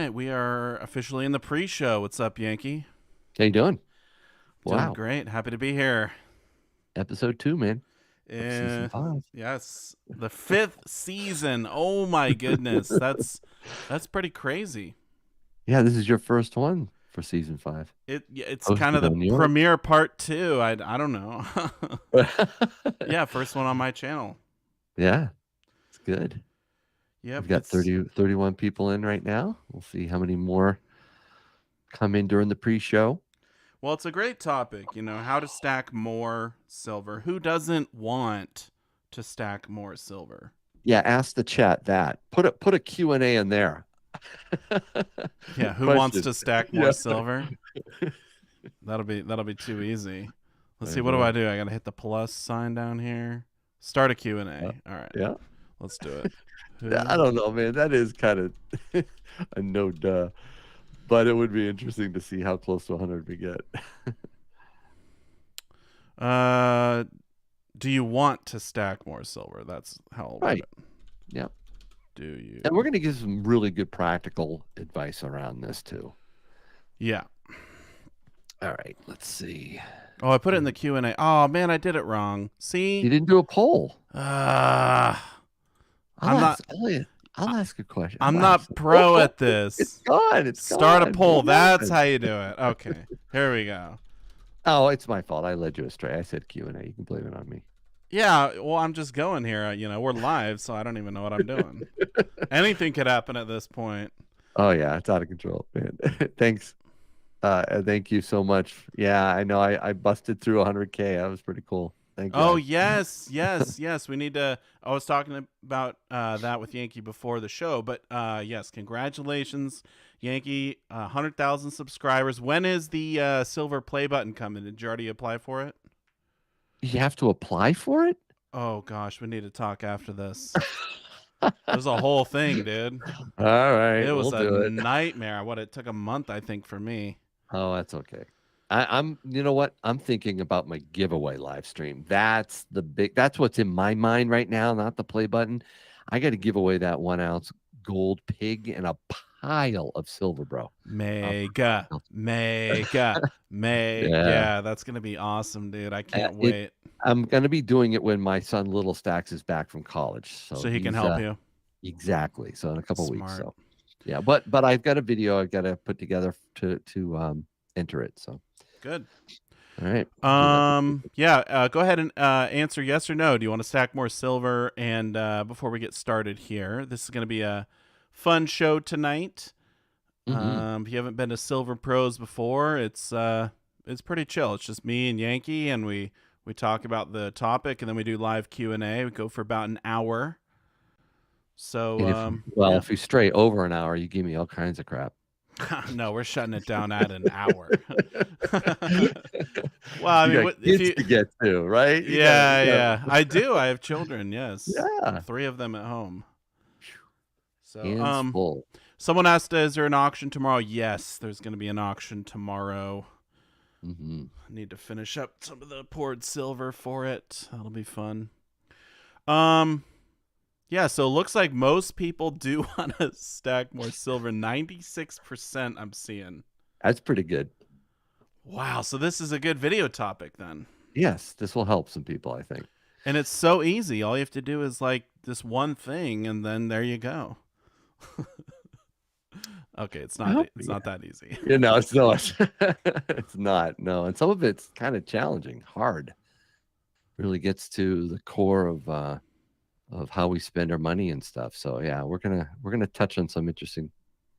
right, we are officially in the pre-show. What's up, Yankee? How you doing? Doing Wow. great. Happy to be here. Episode 2, man, of season Uh, 5. yes, the fifth season. Oh my goodness, that's pretty crazy. Yeah, this is your first one for season 5. It's kind of Hosted the on yours. premiere part two. I don't know. Yeah, first one on my channel. Yeah, it's good. Yep, We've got it's 31 people in right now. We'll see how many more come in during the pre-show. well, it's a great topic. How to stack more silver. Who doesn't want to stack more silver? Yeah, ask the chat that. Put a Q&A in there. Yeah, who wants Question. to stack more Yeah. silver? That'll be too easy. Let's I see. What do I know. do? I gotta hit the plus sign down here. Start a Q&A. All right, Yeah. let's do it. I Who? don't know, man. That is kind of a no duh. But it would be interesting to see how close to 100 we get. Uh, do you want to stack more silver? That's how I'll word Right. it. Yeah. Do you? And we're going to give some really good practical advice around this too. Yeah. All right, let's see. Oh, I put it in the Q&A. Oh man, I did it wrong. You See? didn't do a poll. Uh, I'll I'm ask not. Elliot. I'll ask a question. I'm I'll not ask. pro Oh, at it's this. gone. It's Start a gone. poll. What That's happened? how you do it. Okay. Here we go. Oh, it's my fault. I led you astray. I said Q&A. You can blame it on me. Yeah, well, I'm just going here. We're live, so I don't even know what I'm doing. Anything could happen at this point. Oh yeah, it's out of control, man. Thanks. Thank you so much. Yeah, I know. I busted through 100K. That was pretty cool. Thank Oh, God. yes, yes, yes. We need to. I was talking about that with Yankee before the show, but yes, congratulations, Yankee. 100,000 subscribers. When is the silver play button coming? Did you already apply for it? You have to apply for it? Oh gosh, we need to talk after this. It was a whole thing, dude. All right, It we'll was a do it. nightmare. It took a month, I think, for me. Oh, that's okay. I'm, you know what? I'm thinking about my giveaway live stream. That's what's in my mind right now, not the play button. I got to give away that 1 ounce gold pig and a pile of silver, bro. Mega, mega, mega. Yeah. Yeah, that's gonna be awesome, dude. I can't It, wait. I'm going to be doing it when my son Little Stacks is back from college. So So he can he's, help you. exactly. So in a couple weeks. Smart. So yeah, but I've got a video I've got to put together to enter it. So Good. all right. Do that. Yeah. Go ahead and answer yes or no. Do you want to stack more silver? And before we get started here, this is going to be a fun show tonight. Mhm. If you haven't been to Silver Pros before, it's pretty chill. It's just me and Yankee, and we talk about the topic, and then we do live Q&A. We go for about an hour. So And yeah. if you stray over an hour, you give me all kinds of crap. No, we're shutting it down at an hour. Well, I You mean, got if kids you, to get to, right? yeah, I do. I have children. Yes, Yeah. 3 of them at home. So, Hands full. someone asked, "Is there an auction tomorrow?" Yes, there's going to be an auction tomorrow. Hmm. I need to finish up some of the poured silver for it. That'll be fun. Yeah. So it looks like most people do want to stack more silver. 96% I'm seeing. That's pretty good. Wow. So this is a good video topic then. Yes, this will help some people, I think. And it's so easy. All you have to do is like this one thing, and then there you go. Okay, it's not that easy. It's not. It's not. No, and some of it's kind of challenging, hard. Really gets to the core of how we spend our money and stuff. So yeah, we're gonna touch on some interesting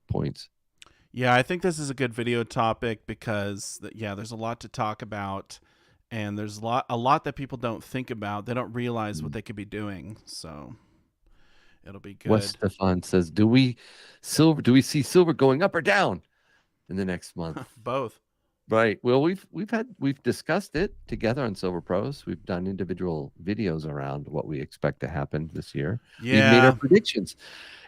points. Yeah, I think this is a good video topic because there's a lot to talk about, and there's a lot that people don't think about. They don't realize what they could be doing. So it'll be good. Wes Stefan says, "Do we see silver going up or down in the next month?" Both. Right. Well, we've discussed it together on Silver Pros. We've done individual videos around what we expect to happen this year. We've made our predictions,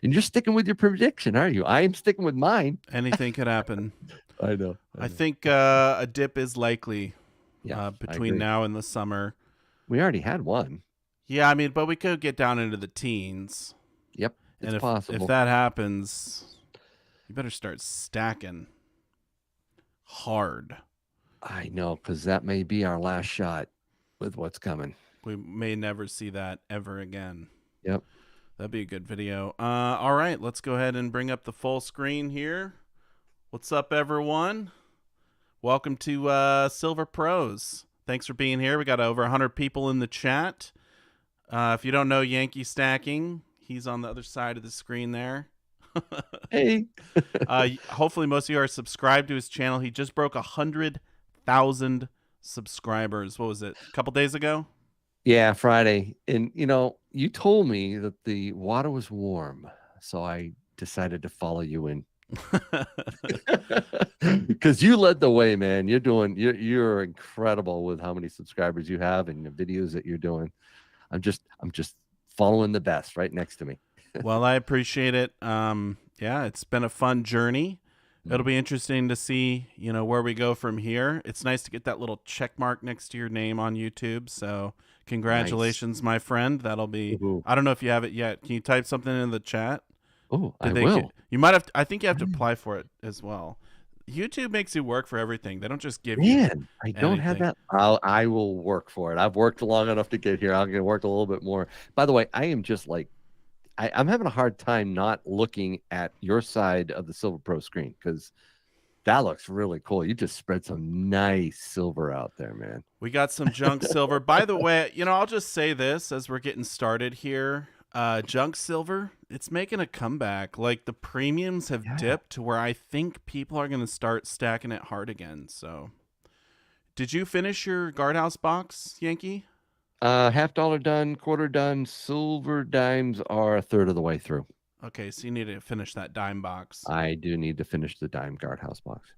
and you're sticking with your prediction, aren't you? I am sticking with mine. Anything could happen. I know. I think a dip is likely. Yeah, between now and the summer. We already had one. Yeah, I mean, but we could get down into the teens. Yep, and if possible. that happens, You better start stacking hard. I know, because that may be our last shot with what's coming. We may never see that ever again. Yep. That'd be a good video. All right, let's go ahead and bring up the full screen here. What's up, everyone? Welcome to Silver Pros. Thanks for being here. We got over 100 people in the chat. If you don't know Yankee Stacking, he's on the other side of the screen there. Hey. Hopefully most of you are subscribed to his channel. He just broke 100,000 subscribers. What was it? A couple days ago? Yeah, Friday. And, you told me that the water was warm, so I decided to follow you in. Because you led the way, man. You're incredible with how many subscribers you have and the videos that you're doing. I'm just following the best right next to me. Well, I appreciate it. Yeah, it's been a fun journey. It'll be interesting to see, where we go from here. It's nice to get that little check mark next to your name on YouTube. So congratulations, my friend. That'll be, I don't know if you have it yet. Can you type something in the chat? Oh, I will. You might have, I think you have to apply for it as well. YouTube makes you work for everything. They don't just give you. Man, I don't have that. I will work for it. I've worked long enough to get here. I'm going to work a little bit more. By the way, I am just like, I'm having a hard time not looking at your side of the Silver Pro screen because that looks really cool. You just spread some nice silver out there, man. We got some junk silver. By the way, I'll just say this as we're getting started here. Junk silver, it's making a comeback. Like the premiums have dipped to where I think people are going to start stacking it hard again. So did you finish your guardhouse box, Yankee? $50 done, quarter done. Silver dimes are a third of the way through. Okay, so you need to finish that dime box. I do need to finish the dime guardhouse box.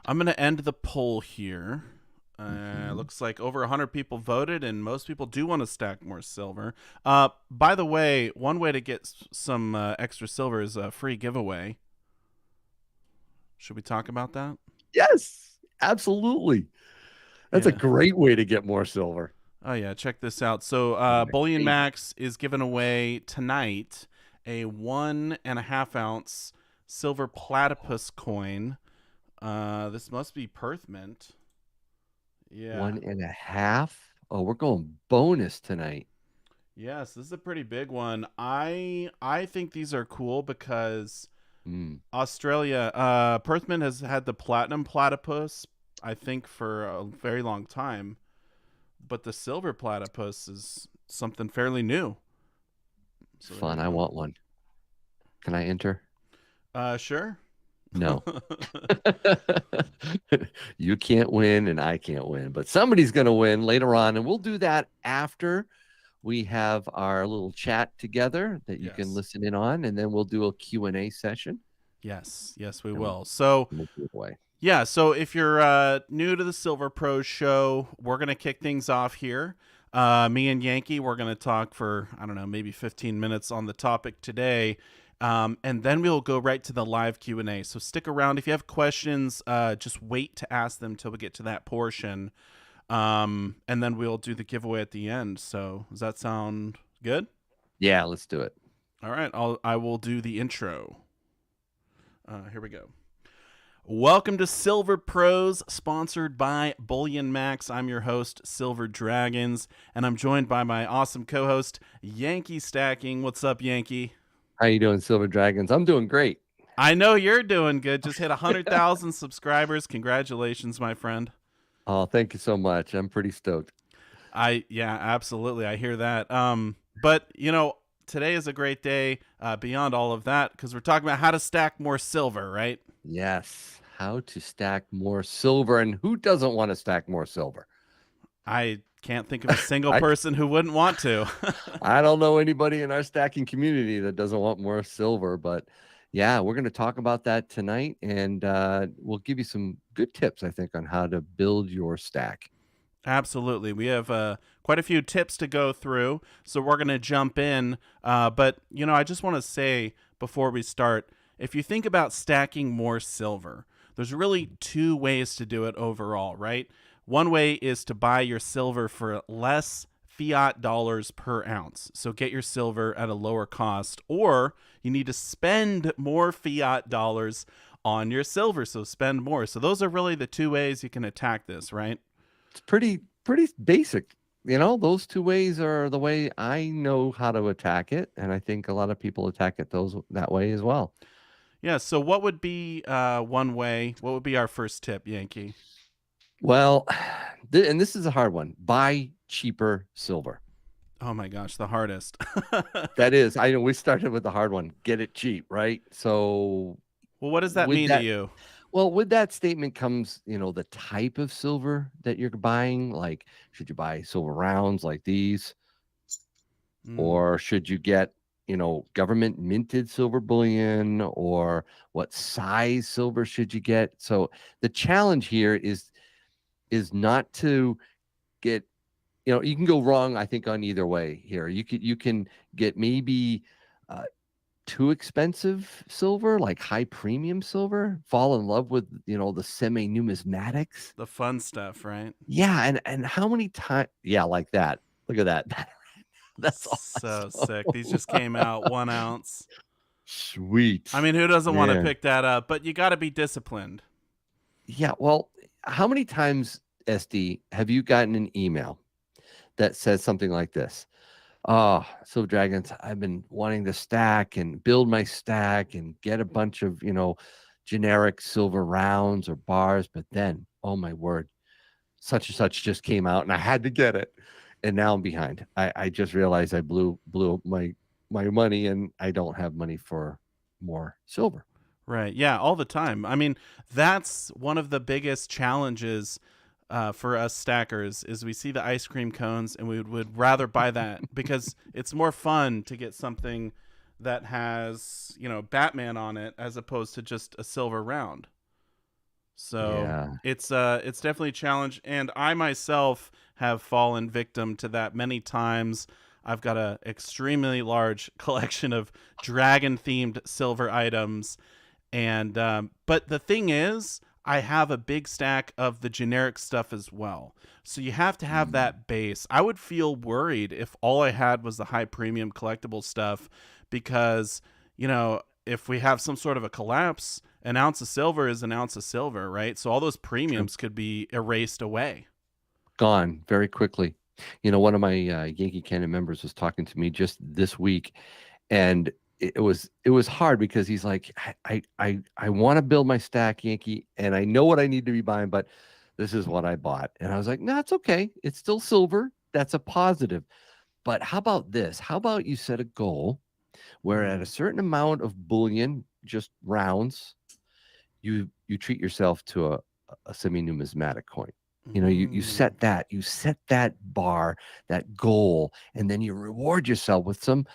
I'm going to end the poll here. Looks like over 100 people voted, and most people do want to stack more silver. By the way, one way to get some extra silver is a free giveaway. Should we talk about that? Yes, absolutely. That's a great way to get more silver. Oh, yeah. Check this out. So BullionMax is giving away tonight a 1.5 ounce silver platypus coin. This must be Perth Mint. Yeah. 1.5. Oh, we're going bonus tonight. Yes, this is a pretty big one. I think these are cool because Australia, Perth Mint has had the platinum platypus, I think, for a very long time. But the silver platypus is something fairly new. So fun. I want one. Can I enter? Sure. No. You can't win and I can't win, but somebody's going to win later on, and we'll do that after we have our little chat together that you can listen in on, and then we'll do a Q&A session. Yes, we will. So yeah, so if you're new to the Silver Pros show, we're going to kick things off here. Me and Yankee, we're going to talk for, I don't know, maybe 15 minutes on the topic today. And then we'll go right to the live Q&A. So stick around. If you have questions, just wait to ask them till we get to that portion. And then we'll do the giveaway at the end. So does that sound good? Yeah, let's do it. All right. I will do the intro. Here we go. Welcome to Silver Pros, sponsored by BullionMax. I'm your host, Silver Dragons, and I'm joined by my awesome co-host, Yankee Stacking. What's up, Yankee? How you doing, Silver Dragons? I'm doing great. I know you're doing good. Just hit 100,000 subscribers. Congratulations, my friend. Oh, thank you so much. I'm pretty stoked. Yeah, absolutely. I hear that. But today is a great day beyond all of that, because we're talking about how to stack more silver, right? Yes. How to stack more silver. And who doesn't want to stack more silver? I can't think of a single person who wouldn't want to. I don't know anybody in our stacking community that doesn't want more silver, but yeah, we're going to talk about that tonight, and we'll give you some good tips, I think, on how to build your stack. Absolutely. We have quite a few tips to go through, so we're going to jump in. But, I just want to say before we start, if you think about stacking more silver, there's really two ways to do it overall, right? One way is to buy your silver for less fiat dollars per ounce. So get your silver at a lower cost, or you need to spend more fiat dollars on your silver. So spend more. So those are really the two ways you can attack this, right? It's pretty basic. Those two ways are the way I know how to attack it, and I think a lot of people attack it that way as well. Yeah. So what would be one way? What would be our first tip, Yankee? Well, and this is a hard one. Buy cheaper silver. Oh my gosh, the hardest. That is, I know we started with the hard one. Get it cheap, right? So Well, what does that with mean to that, you? well, with that statement comes, the type of silver that you're buying. Like, should you buy silver rounds like these, Mm. or should you get, government minted silver bullion, or what size silver should you get? So the challenge here is not to get, you can go wrong, I think, on either way here. You can get maybe too expensive silver, like high premium silver, fall in love with, the semi numismatics. The fun stuff, right? Yeah, and how many times, yeah, like that. Look at that. That's So awesome. sick. These just came out 1 ounce. Sweet. I mean, who doesn't want to Man. pick that up? But you got to be disciplined. Yeah, well, how many times, SD, have you gotten an email that says something like this? Oh, so Dragons, I've been wanting to stack and build my stack and get a bunch of, generic silver rounds or bars, but then, oh my word, such and such just came out and I had to get it. And now I'm behind. I just realized I blew my money and I don't have money for more silver. Right. Yeah, all the time. I mean, that's one of the biggest challenges for us stackers is we see the ice cream cones and we would rather buy that because it's more fun to get something that has, Batman on it as opposed to just a silver round. So Yeah. it's definitely a challenge, and I myself have fallen victim to that many times. I've got a extremely large collection of dragon themed silver items, and but the thing is, I have a big stack of the generic stuff as well. So you have to have Mm. that base. I would feel worried if all I had was the high premium collectible stuff because, if we have some sort of a collapse, an ounce of silver is an ounce of silver, right? So all those True. premiums could be erased away. Gone very quickly. One of my Yankee Cannon members was talking to me just this week, and it was hard because he's like, I want to build my stack, Yankee, and I know what I need to be buying, but this is what I bought. And I was like, no, it's okay. It's still silver. That's a positive. But how about this? How about you set a goal where at a certain amount of bullion, just rounds, you treat yourself to a semi-numismatic coin. You Mm. set that bar, that goal, and then you reward yourself with some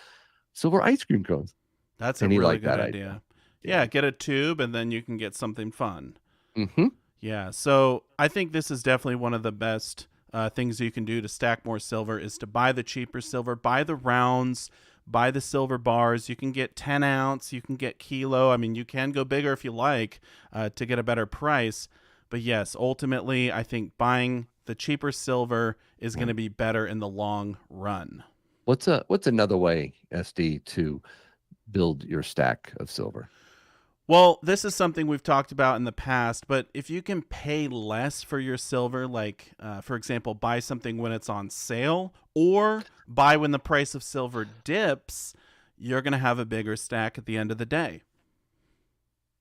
silver ice cream cones. That's a And he really liked good that idea. idea. Yeah. Yeah, get a tube and then you can get something fun. Hmm. Yeah, so I think this is definitely one of the best things you can do to stack more silver is to buy the cheaper silver, buy the rounds, buy the silver bars. You can get 10 ounce, you can get kilo. I mean, you can go bigger if you like to get a better price. But yes, ultimately, I think buying the cheaper silver is going to be better in the long run. What's another way, SD, to build your stack of silver? Well, this is something we've talked about in the past, but if you can pay less for your silver, like, for example, buy something when it's on sale or buy when the price of silver dips, you're going to have a bigger stack at the end of the day.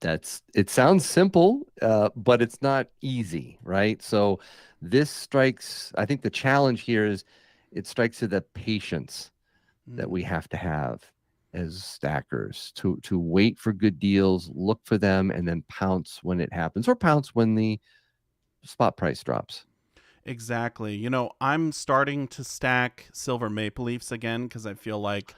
It sounds simple, but it's not easy, right? So this strikes, I think the challenge here is it strikes to the patience that we Mm, have to have as stackers to wait for good deals, look for them, and then pounce when it happens, or pounce when the spot price drops. exactly. I'm starting to stack silver maple leafs again because I feel like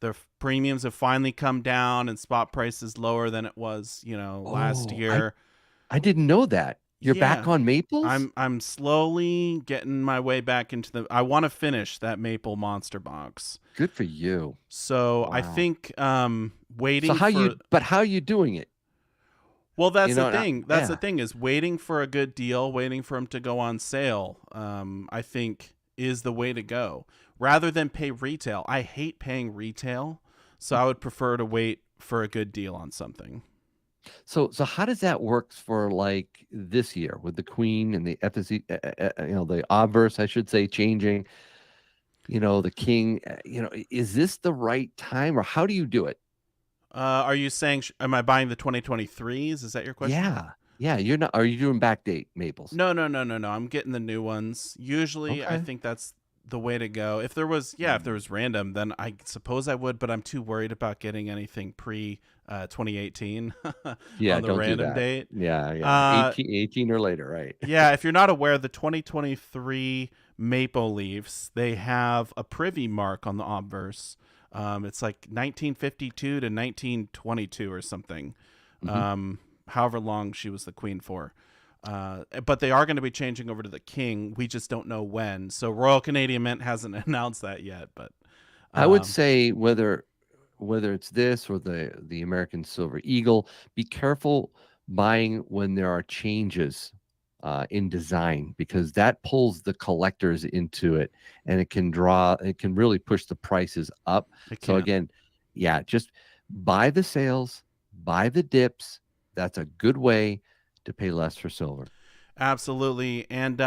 the premiums have finally come down and spot price is lower than it was, last Oh, I year. I didn't know that. You're back Yeah. on maples? I'm slowly getting my way back into the I want to finish that maple monster box. Good for you. So I Wow. think So waiting for how you doing it? well, that's the Now, thing. That's the yeah. thing is waiting for a good deal, waiting for them to go on sale. I think is the way to go. rather than pay retail. I hate paying retail, so I would prefer to wait for a good deal on something. So how does that work for like this year with the Queen and the FSC, the obverse, I should say, changing, the King, is this the right time or how do you do it? Are you saying, am I buying the 2023s? Is that your question? Yeah. Yeah. Are you doing backdate maples? No, no, no, no, no. I'm getting the new ones. Usually, I Okay. think that's the way to go. If there was, yeah, if there was random, then I suppose I would, but I'm too worried about getting anything pre 2018 Yeah. on the Don't do random that. date. Yeah. Yeah. Uh, 18 or later. Right. yeah, if you're not aware, the 2023 Maple Leafs, they have a privy mark on the obverse. It's like 1952 to 1922 or something. Hmm. However long she was the queen for. But they are going to be changing over to the king. We just don't know when. So Royal Canadian Mint hasn't announced that yet. But I would um, say whether it's this or the American Silver Eagle, be careful buying when there are changes in design because that pulls the collectors into it and it can really push the prices up. it So can. again, yeah, just buy the sales, buy the dips. That's a good way to pay less for silver. Absolutely. And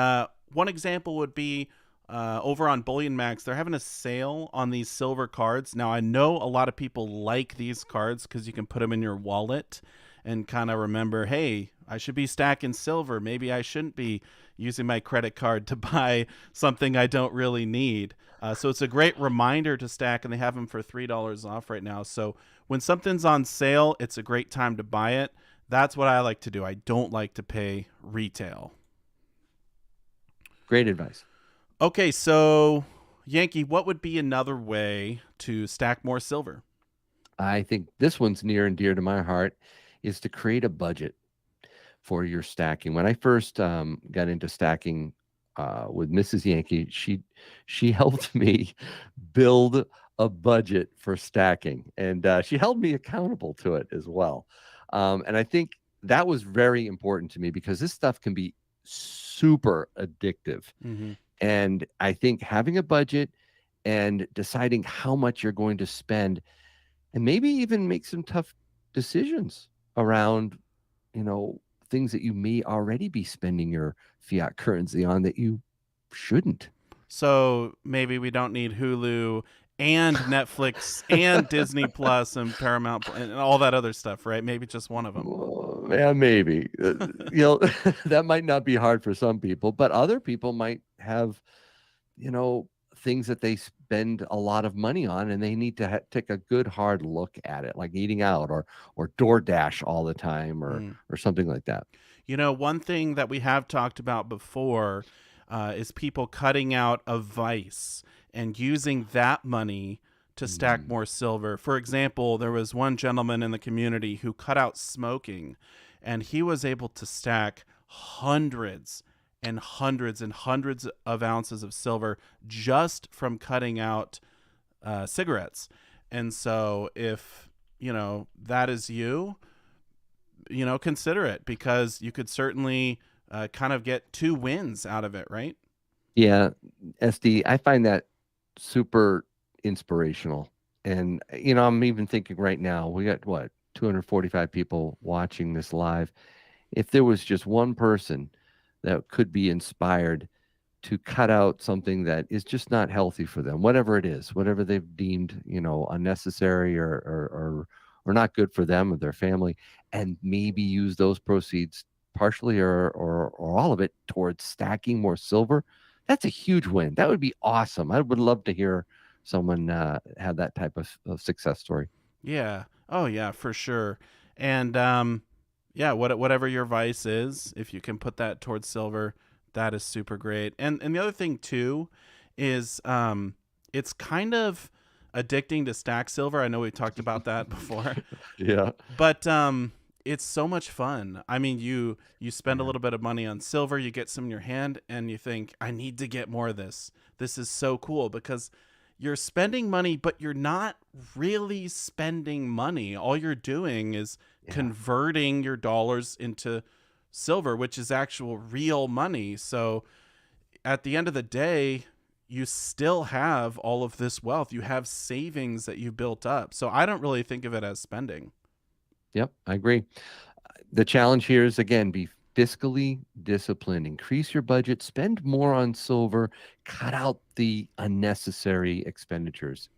one example would be over on BullionMax, they're having a sale on these silver cards. Now, I know a lot of people like these cards because you can put them in your wallet and kind of remember, hey, I should be stacking silver. Maybe I shouldn't be using my credit card to buy something I don't really need. So it's a great reminder to stack, and they have them for $3 off right now. So when something's on sale, it's a great time to buy it. That's what I like to do. I don't like to pay retail. Great advice. Okay, so Yankee, what would be another way to stack more silver? I think this one's near and dear to my heart is to create a budget for your stacking. When I first got into stacking with Mrs. Yankee, she helped me build a budget for stacking, and she held me accountable to it as well. And I think that was very important to me because this stuff can be super addictive. Mm-hmm. And I think having a budget and deciding how much you're going to spend and maybe even make some tough decisions around, things that you may already be spending your fiat currency on that you shouldn't. So maybe we don't need Hulu and Netflix and Disney Plus and Paramount and all that other stuff, right? Maybe just one of them. Well, yeah, maybe. That might not be hard for some people, but other people might have, you know, things that they spend a lot of money on, and they need to take a good hard look at it, like eating out or DoorDash all the time, Mm. or something like that. One thing that we have talked about before is people cutting out a vice and using that money to stack Mm. more silver. For example, there was one gentleman in the community who cut out smoking, and he was able to stack hundreds and hundreds and hundreds of ounces of silver just from cutting out cigarettes. And so, if that is you, consider it because you could certainly kind of get two wins out of it, right? Yeah, SD, I find that super inspirational. And, I'm even thinking right now, we got what, 245 people watching this live. If there was just one person that could be inspired to cut out something that is just not healthy for them, whatever it is, whatever they've deemed, unnecessary or not good for them or their family, and maybe use those proceeds partially or all of it towards stacking more silver, that's a huge win. That would be awesome. I would love to hear someone have that type of success story. Yeah. Oh, yeah, for sure. And yeah, whatever your vice is, if you can put that towards silver, that is super great. And the other thing too is it's kind of addicting to stack silver. I know we talked about that before. Yeah. But it's so much fun. I mean, you spend a Yeah. little bit of money on silver, you get some in your hand, and you think, I need to get more of this. This is so cool because you're spending money, but you're not really spending money. All you're doing is Yeah. converting your dollars into silver, which is actual real money. So at the end of the day, you still have all of this wealth. You have savings that you've built up. So I don't really think of it as spending. Yep, I agree. The challenge here is, again, be fiscally disciplined, increase your budget, spend more on silver, cut out the unnecessary expenditures.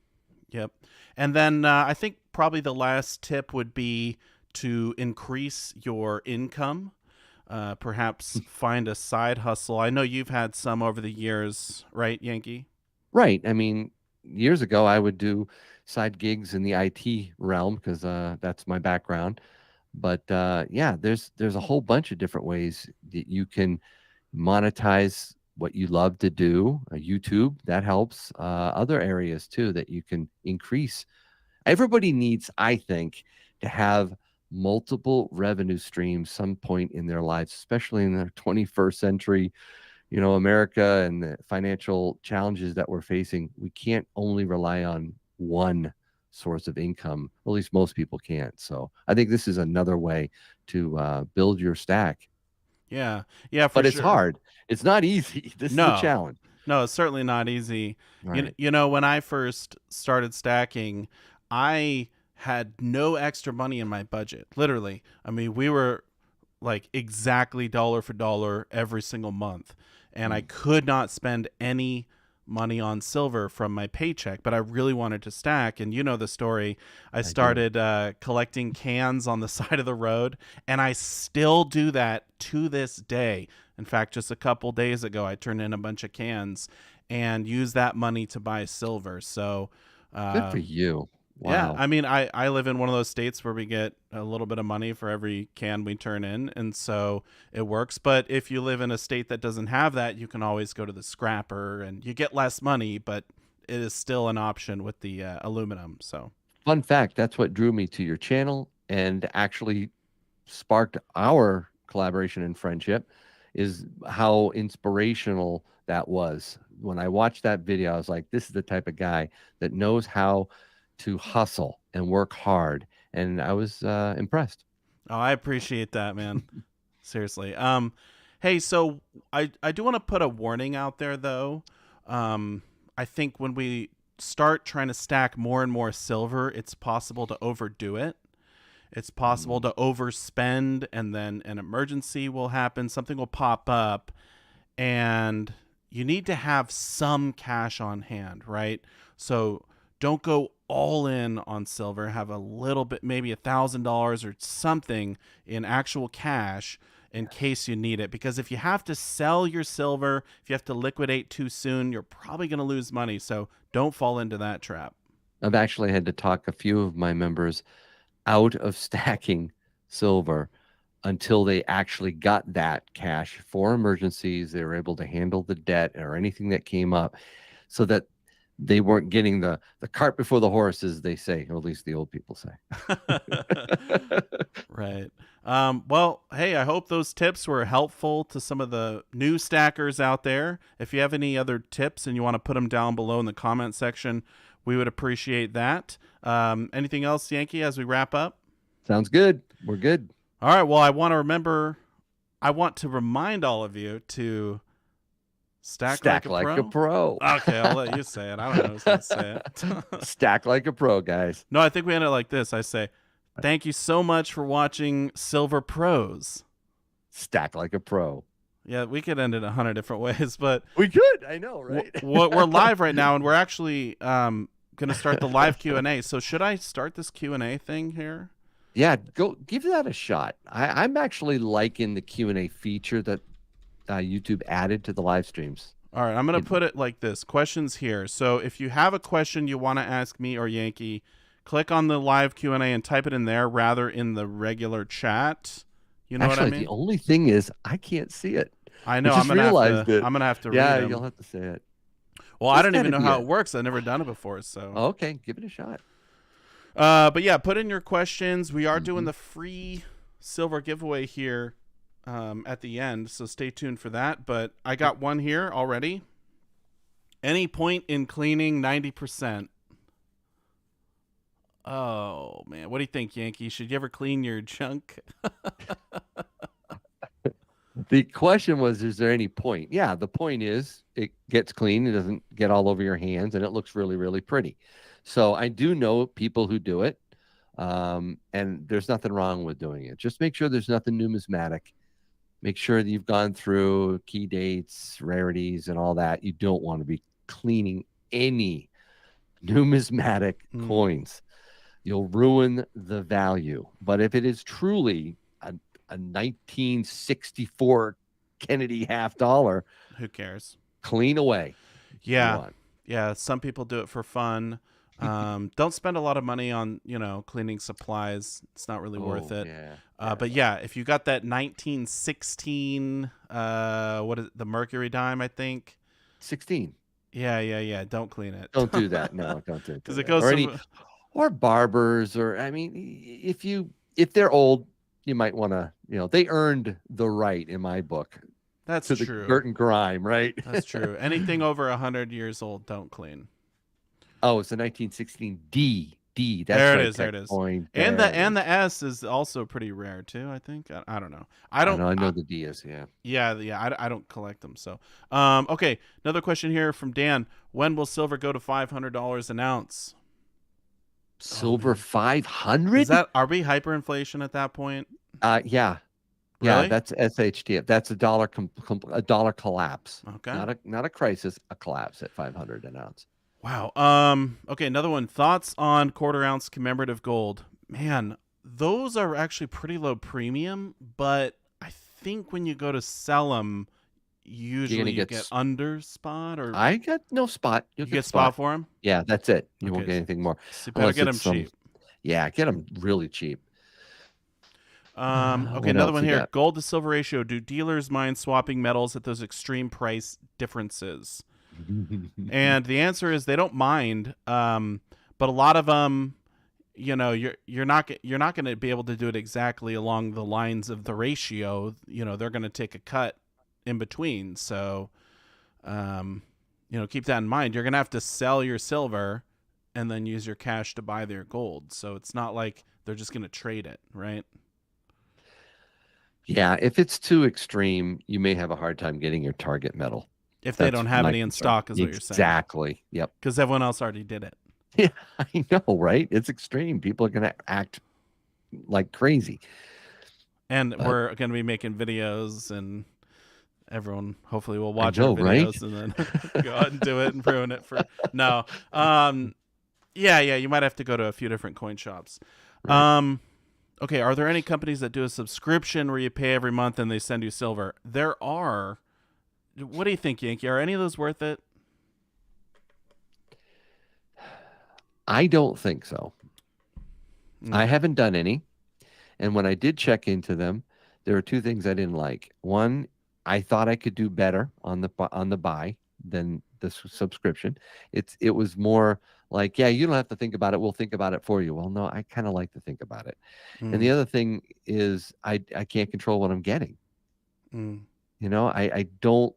Yep. And then I think probably the last tip would be to increase your income. Perhaps find a side hustle. I know you've had some over the years, right, Yankee? Right. I mean, years ago, I would do side gigs in the IT realm because that's my background. But yeah, there's a whole bunch of different ways that you can monetize what you love to do. YouTube, that helps. Other areas too that you can increase. Everybody needs, I think, to have multiple revenue streams some point in their lives, especially in the 21st century. America and the financial challenges that we're facing. We can't only rely on one source of income. At least most people can't. So I think this is another way to build your stack. Yeah. Yeah, for But it's sure. hard. It's not easy. This is a No. challenge. No, it's certainly not easy. Right. When I first started stacking, I had no extra money in my budget. Literally. I mean, we were like exactly dollar for dollar every single month. And I Mm, could not spend any money on silver from my paycheck, but I really wanted to stack. And you know the story. I I do. started collecting cans on the side of the road, and I still do that to this day. In fact, just a couple days ago, I turned in a bunch of cans and used that money to buy silver. So, Good uh, for you. yeah, Wow. I mean, I live in one of those states where we get a little bit of money for every can we turn in, and so it works. But if you live in a state that doesn't have that, you can always go to the scrapper, and you get less money, but it is still an option with the aluminum. So, Fun fact, that's what drew me to your channel and actually sparked our collaboration and friendship, is how inspirational that was. When I watched that video, I was like, this is the type of guy that knows how to hustle and work hard. And I was impressed. oh, I appreciate that, man. Seriously. Hey, so I do want to put a warning out there, though. I think when we start trying to stack more and more silver, it's possible to overdo it. It's possible Mm, to overspend, and then an emergency will happen. Something will pop up, and you need to have some cash on hand, right? So don't go all in on silver. Have a little bit, maybe $1,000 or something in actual cash in case you need it. Because if you have to sell your silver, if you have to liquidate too soon, you're probably going to lose money. So don't fall into that trap. I've actually had to talk a few of my members out of stacking silver until they actually got that cash for emergencies. They were able to handle the debt or anything that came up so that they weren't getting the cart before the horse, as they say, or at least the old people say. Right. Well, hey, I hope those tips were helpful to some of the new stackers out there. If you have any other tips and you want to put them down below in the comment section, we would appreciate that. Anything else, Yankee, as we wrap up? Sounds good. We're good. All right. Well, I want to remind all of you to stack like Stack a like a pro. pro. Okay, I'll let you say it. I don't know who's going to say it. Stack like a pro, guys. No, I think we end it like this. I say, thank you so much for watching Silver Pros. Stack like a pro. Yeah, we could end it 100 different ways, but We could. I know, right? we're live right now, and we're actually going to start the live Q&A. So should I start this Q&A thing here? Yeah, go give that a shot. I'm actually liking the Q&A feature that YouTube added to the live streams. All right, I'm going to put it like this. Questions here. So if you have a question you want to ask me or Yankee, click on the live Q&A and type it in there rather in the regular chat. You know Actually, what I mean? the only thing is I can't see it. I I know. just realized it. I'm gonna have to Yeah, read you'll them. have to say it. Well, I Just don't even gotta know be how it. it works. I've never done it before. So, Okay, give it a shot. but yeah, put in your questions. We are doing Mhm. the free silver giveaway here at the end, so stay tuned for that. But I got one here already. Any point in cleaning 90%? Oh man, what do you think, Yankee? Should you ever clean your junk? The question was, is there any point? Yeah, the point is it gets clean. It doesn't get all over your hands, and it looks really, really pretty. So I do know people who do it, and there's nothing wrong with doing it. Just make sure there's nothing numismatic. Make sure that you've gone through key dates, rarities, and all that. You don't want to be cleaning any numismatic coins. You'll ruin the value. But if it is truly a 1964 Kennedy half dollar, who cares? Clean away. Yeah. Yeah. Some people do it for fun. Don't spend a lot of money on, cleaning supplies. It's not really worth it. But yeah, if you got that 1916, what is it, the Mercury dime, I think. 16. Yeah. Don't clean it. Don't do that. No, don't do it. Because it goes or barbers, or if they're old, you might want to, they earned the right in my book. That's to true. The dirt and grime, right? That's true. Anything over 100 years old, don't clean. Oh, it's a 1916 D. That's there right, it is. There it is. Coin. And the S is also pretty rare too, I think. I don't know. I know the D is, yeah. Yeah. I don't collect them. So, okay. Another question here from Dan. When will silver go to $500 an ounce? Silver 500? Are we hyperinflation at that point? Yeah. Really? Yeah, that's SHTF. That's a dollar collapse. Okay. Not a crisis, a collapse at 500 an ounce. Wow. Okay, another one. Thoughts on quarter-ounce commemorative gold? Man, those are actually pretty low premium, but I think when you go to sell them, usually you get under spot, or I got no spot. You get spot for them? Yeah, that's it. You won't get anything more. So you better get them cheap. Yeah, get them really cheap. Okay, another one here. Gold to silver ratio. Do dealers mind swapping metals at those extreme price differences? And the answer is they don't mind. But a lot of them, you're not going to be able to do it exactly along the lines of the ratio. They're going to take a cut in between. So, keep that in mind. You're going to have to sell your silver and then use your cash to buy their gold. So it's not like they're just going to trade it, right? Yeah, if it's too extreme, you may have a hard time getting your target metal. If they don't have any in stock, is what you're saying. Exactly. Yep. Because everyone else already did it. Yeah, I know, right? It's extreme. People are going to act like crazy. And we're going to be making videos, and everyone hopefully will watch our videos, right? And then go out and do it and ruin it for no. Yeah, you might have to go to a few different coin shops. Right. Okay, are there any companies that do a subscription where you pay every month and they send you silver? There are. What do you think, Yankee? Are any of those worth it? I don't think so. I haven't done any. And when I did check into them, there were two things I didn't like. One, I thought I could do better on the buy than the subscription. It was more like, yeah, you don't have to think about it. We'll think about it for you. Well, no, I kind of like to think about it. And the other thing is I can't control what I'm getting. I don't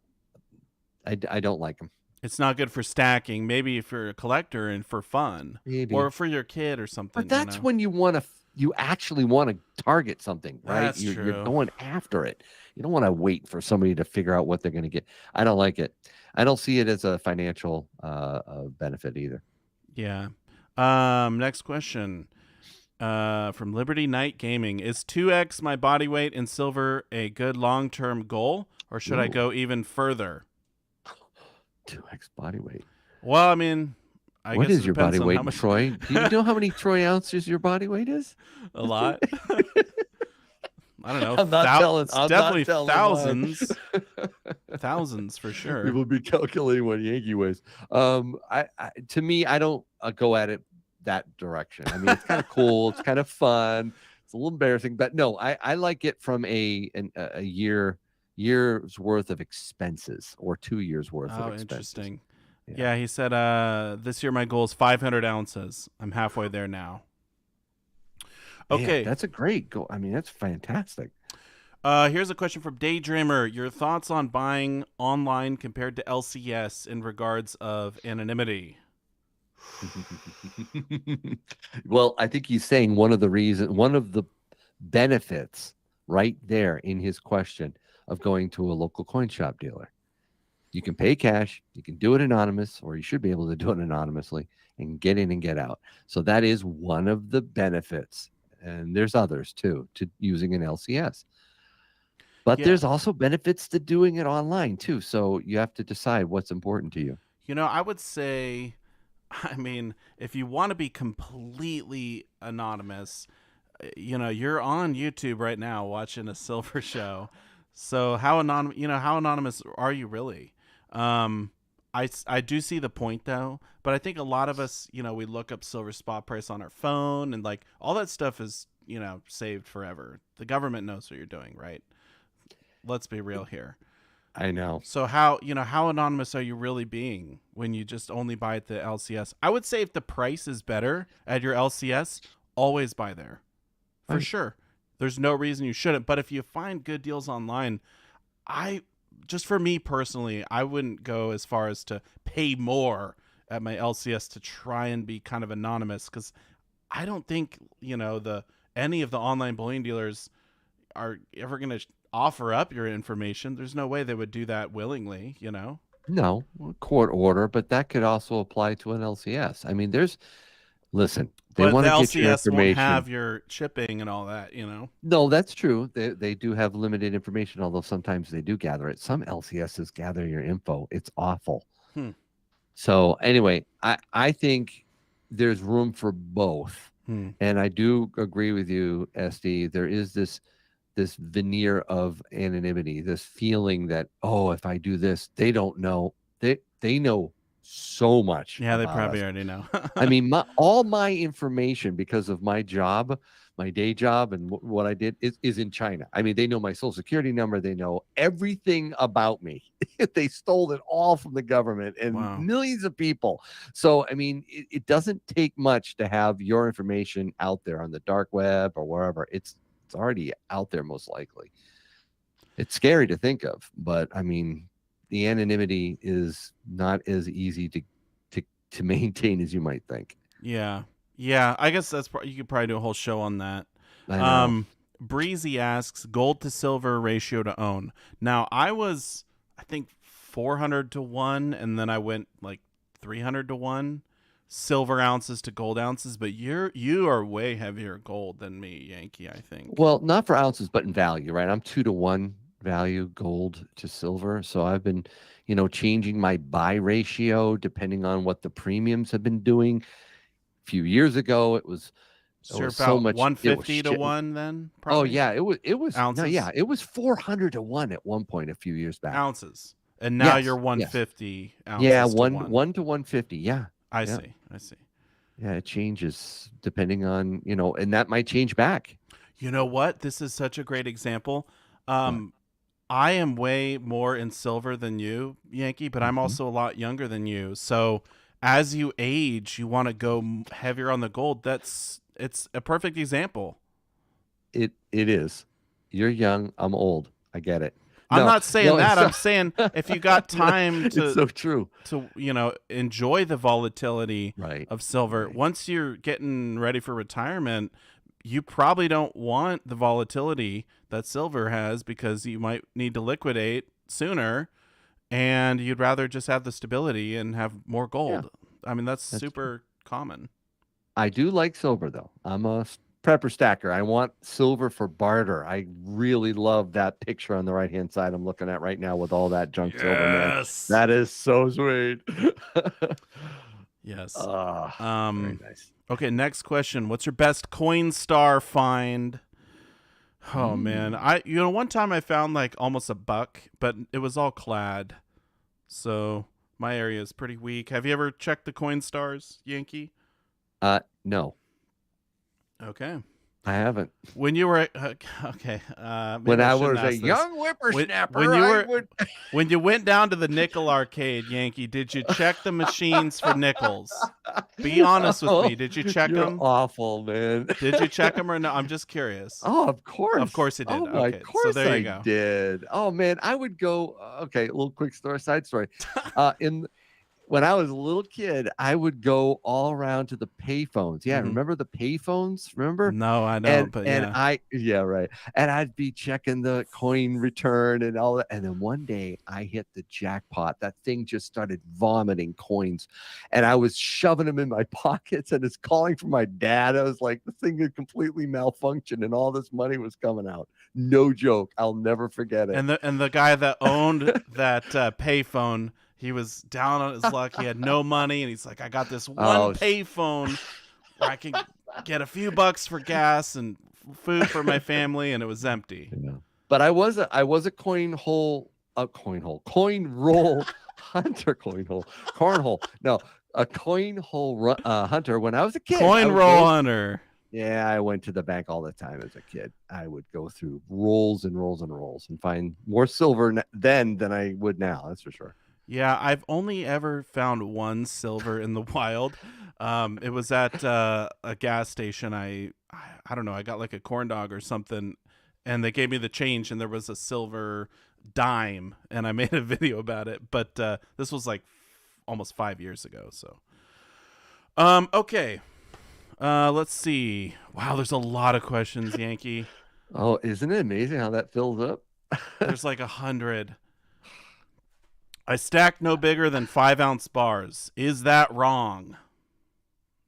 like them. It's not good for stacking. Maybe if you're a collector and for fun, or for your kid or something. But that's when you actually want to target something, right? That's true. You're going after it. You don't want to wait for somebody to figure out what they're going to get. I don't like it. I don't see it as a financial benefit either. Yeah. Next question from Liberty Night Gaming. Is 2x my body weight in silver a good long-term goal, or should I go even further? 2x body weight. Well, I mean, what is your body weight, Troy? Do you know how many Troy ounces your body weight is? A lot. I don't know. I'm definitely thousands. Thousands for sure. People be calculating what Yankee weighs. To me, I don't go at it that direction. I mean, it's kind of cool. It's kind of fun. It's a little embarrassing, but no, I like it from a year's worth of expenses or 2 years worth of expenses. Interesting. Yeah, he said this year my goal is 500 ounces. I'm halfway there now. Okay. Yeah, that's a great goal. I mean, that's fantastic. Here's a question from Daydreamer. Your thoughts on buying online compared to LCS in regards of anonymity? Well, I think he's saying one of the benefits right there in his question of going to a local coin shop dealer. You can pay cash, you can do it anonymous, or you should be able to do it anonymously and get in and get out. So that is one of the benefits. And there's others too to using an LCS. But Yeah. there's also benefits to doing it online too. So you have to decide what's important to you. I would say, I mean, if you want to be completely anonymous, you're on YouTube right now watching a silver show. So how anonymous are you really? Um, I do see the point though, but I think a lot of us, we look up silver spot price on our phone and like all that stuff is, saved forever. The government knows what you're doing, right? Let's be real here. I know. So how anonymous are you really being when you just only buy at the LCS? I would say if the price is better at your LCS, always buy there. For Right. sure. There's no reason you shouldn't, but if you find good deals online, I just for me personally, I wouldn't go as far as to pay more at my LCS to try and be kind of anonymous cuz I don't think, the any of the online bullion dealers are ever going to offer up your information. There's no way they would do that willingly. No, court order, but that could also apply to an LCS. I mean, listen, they But want the to get your LCS won't information. have your shipping and all that. No, that's true. They do have limited information, although sometimes they do gather it. Some LCSs gather your info. It's awful. Hmm. So anyway, I think there's room for both. Hmm. And I do agree with you, SD. There is this veneer of anonymity, this feeling that, oh, if I do this, they don't know. They know so much. Yeah, they about probably us. already know. I mean, all my information because of my job, my day job, and what I did is in China. I mean, they know my social security number. They know everything about me. They stole it all from the government and Wow. millions of people. So, I mean, it doesn't take much to have your information out there on the dark web or wherever. It's already out there, most likely. It's scary to think of, but I mean, the anonymity is not as easy to maintain as you might think. Yeah. I guess you could probably do a whole show on that. I know. Breezy asks gold to silver ratio to own. Now I think 400 to 1, and then I went like 300 to 1 silver ounces to gold ounces, but you are way heavier gold than me, Yankee, I think. Well, not for ounces, but in value, right? I'm 2 to 1 value gold to silver. So I've been, changing my buy ratio depending on what the premiums have been doing. A few years ago, it was So you're so about much 150 to 1 then, Oh probably? yeah, it was Ounces? no, yeah, it was 400 to 1 at one point a few years back. Ounces. And now Yes, you're yes. 150 ounces Yeah, to 1 1. 1 to 150. Yeah. I Yeah. see. Yeah, it changes depending on, and that might change back. You know what? This is such a great example. I am way more in silver than you, Yankee, but I'm Mhm. also a lot younger than you. So as you age, you want to go heavier on the gold. It's a perfect example. It is. You're young, I'm old. I get it. I'm No, not saying no, that. it's I'm saying if you got time it's so true. to enjoy the volatility Right. of silver, Right. once you're getting ready for retirement, you probably don't want the volatility that silver has because you might need to liquidate sooner, and you'd rather just have the stability and have more gold. I mean, that's super common. I do like silver though. I'm a prepper stacker. I want silver for barter. I really love that picture on the right-hand side I'm looking at right now with all that junk silver, man. Yes. That is so sweet. Yes. Very nice. Okay, next question. What's your best Coinstar find? Oh man, one time I found like almost $1, but it was all clad, so my area is pretty weak. Have you ever checked the Coinstars, Yankee? No, Okay. I haven't. When you were okay, When I was a ask this. young whippersnapper, when you I were- would. When you went down to the nickel arcade, Yankee, did you check the machines for nickels? Be honest with me. Did you check You're them? awful, man. Did you check them or no? I'm just curious. Oh, of course. Of course you did. Oh, my Okay, so course there you I go. did. Oh, man. I would go. Okay, a little quick side story. when I was a little kid, I would go all around to the payphones. Yeah, Hmm. remember the payphones? Remember? No, I don't, but And yeah. yeah, right. And I'd be checking the coin return and all that. And then one day I hit the jackpot. That thing just started vomiting coins, and I was shoving them in my pockets. And it's calling for my dad. I was like, the thing had completely malfunctioned, and all this money was coming out. No joke. I'll never forget it. And the guy that owned that payphone, he was down on his luck. He had no money, and he's like, "I got this one Oh, payphone where I can get a few bucks for gas and food for my family," and it was empty. yeah. But I was a coin roll hunter, cornhole. No, a hunter when I was a kid. I Coin would roll go. hunter. Yeah, I went to the bank all the time as a kid. I would go through rolls and rolls and rolls and find more silver then than I would now. That's for sure. Yeah, I've only ever found one silver in the wild. It was at a gas station. I don't know. I got like a corn dog or something, and they gave me the change, and there was a silver dime, and I made a video about it. But this was like almost 5 years ago. So, okay. Let's see. Wow, there's a lot of questions, Yankee. Oh, isn't it amazing how that fills up? There's like 100. I stack no bigger than 5-ounce bars. Is that wrong?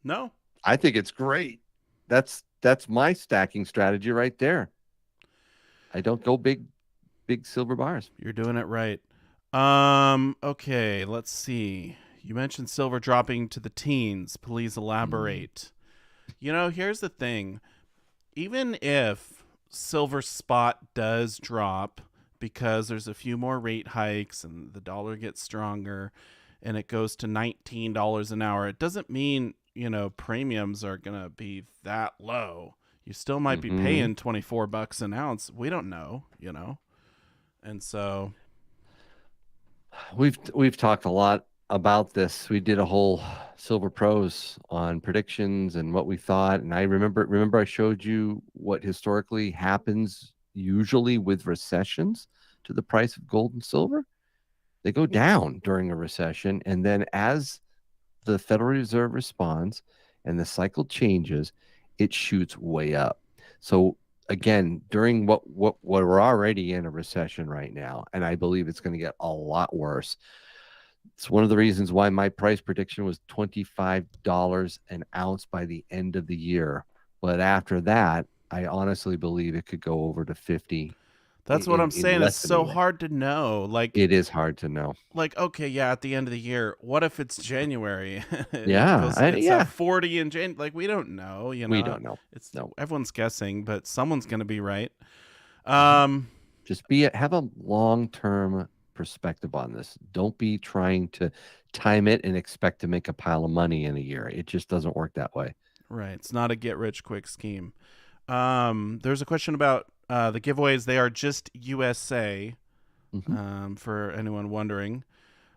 No, I think it's great. That's my stacking strategy right there. I don't go big silver bars. you're doing it right. Okay, let's see. You mentioned silver dropping to the teens. Please elaborate. You know, here's the thing. Even if silver spot does drop because there's a few more rate hikes and the dollar gets stronger and it goes to $19 an hour, it doesn't mean, premiums are going to be that low. You still might be Mm-hmm. paying $24 an ounce. We don't know. And so, We've talked a lot about this. We did a whole Silver Pros on predictions and what we thought. And I remember I showed you what historically happens usually with recessions to the price of gold and silver. They go down during a recession, and then as the Federal Reserve responds and the cycle changes, it shoots way up. So again, during what we're already in a recession right now, and I believe it's going to get a lot worse. It's one of the reasons why my price prediction was $25 an ounce by the end of the year. But after that, I honestly believe it could go over to 50 that's what I'm in saying. It's less than a so year. hard to know. It is hard to know. Okay, yeah, at the end of the year, what if it's January? Yeah, It's yeah. at 40 in Jan. Like, we don't know. We don't know. It's No. everyone's guessing, but someone's gonna be right. Mhm. Um, Just have a long-term perspective on this. Don't be trying to time it and expect to make a pile of money in a year. It just doesn't work that way. right. It's not a get rich quick scheme. There's a question about the giveaways. They are just USA. Mhm. For anyone wondering.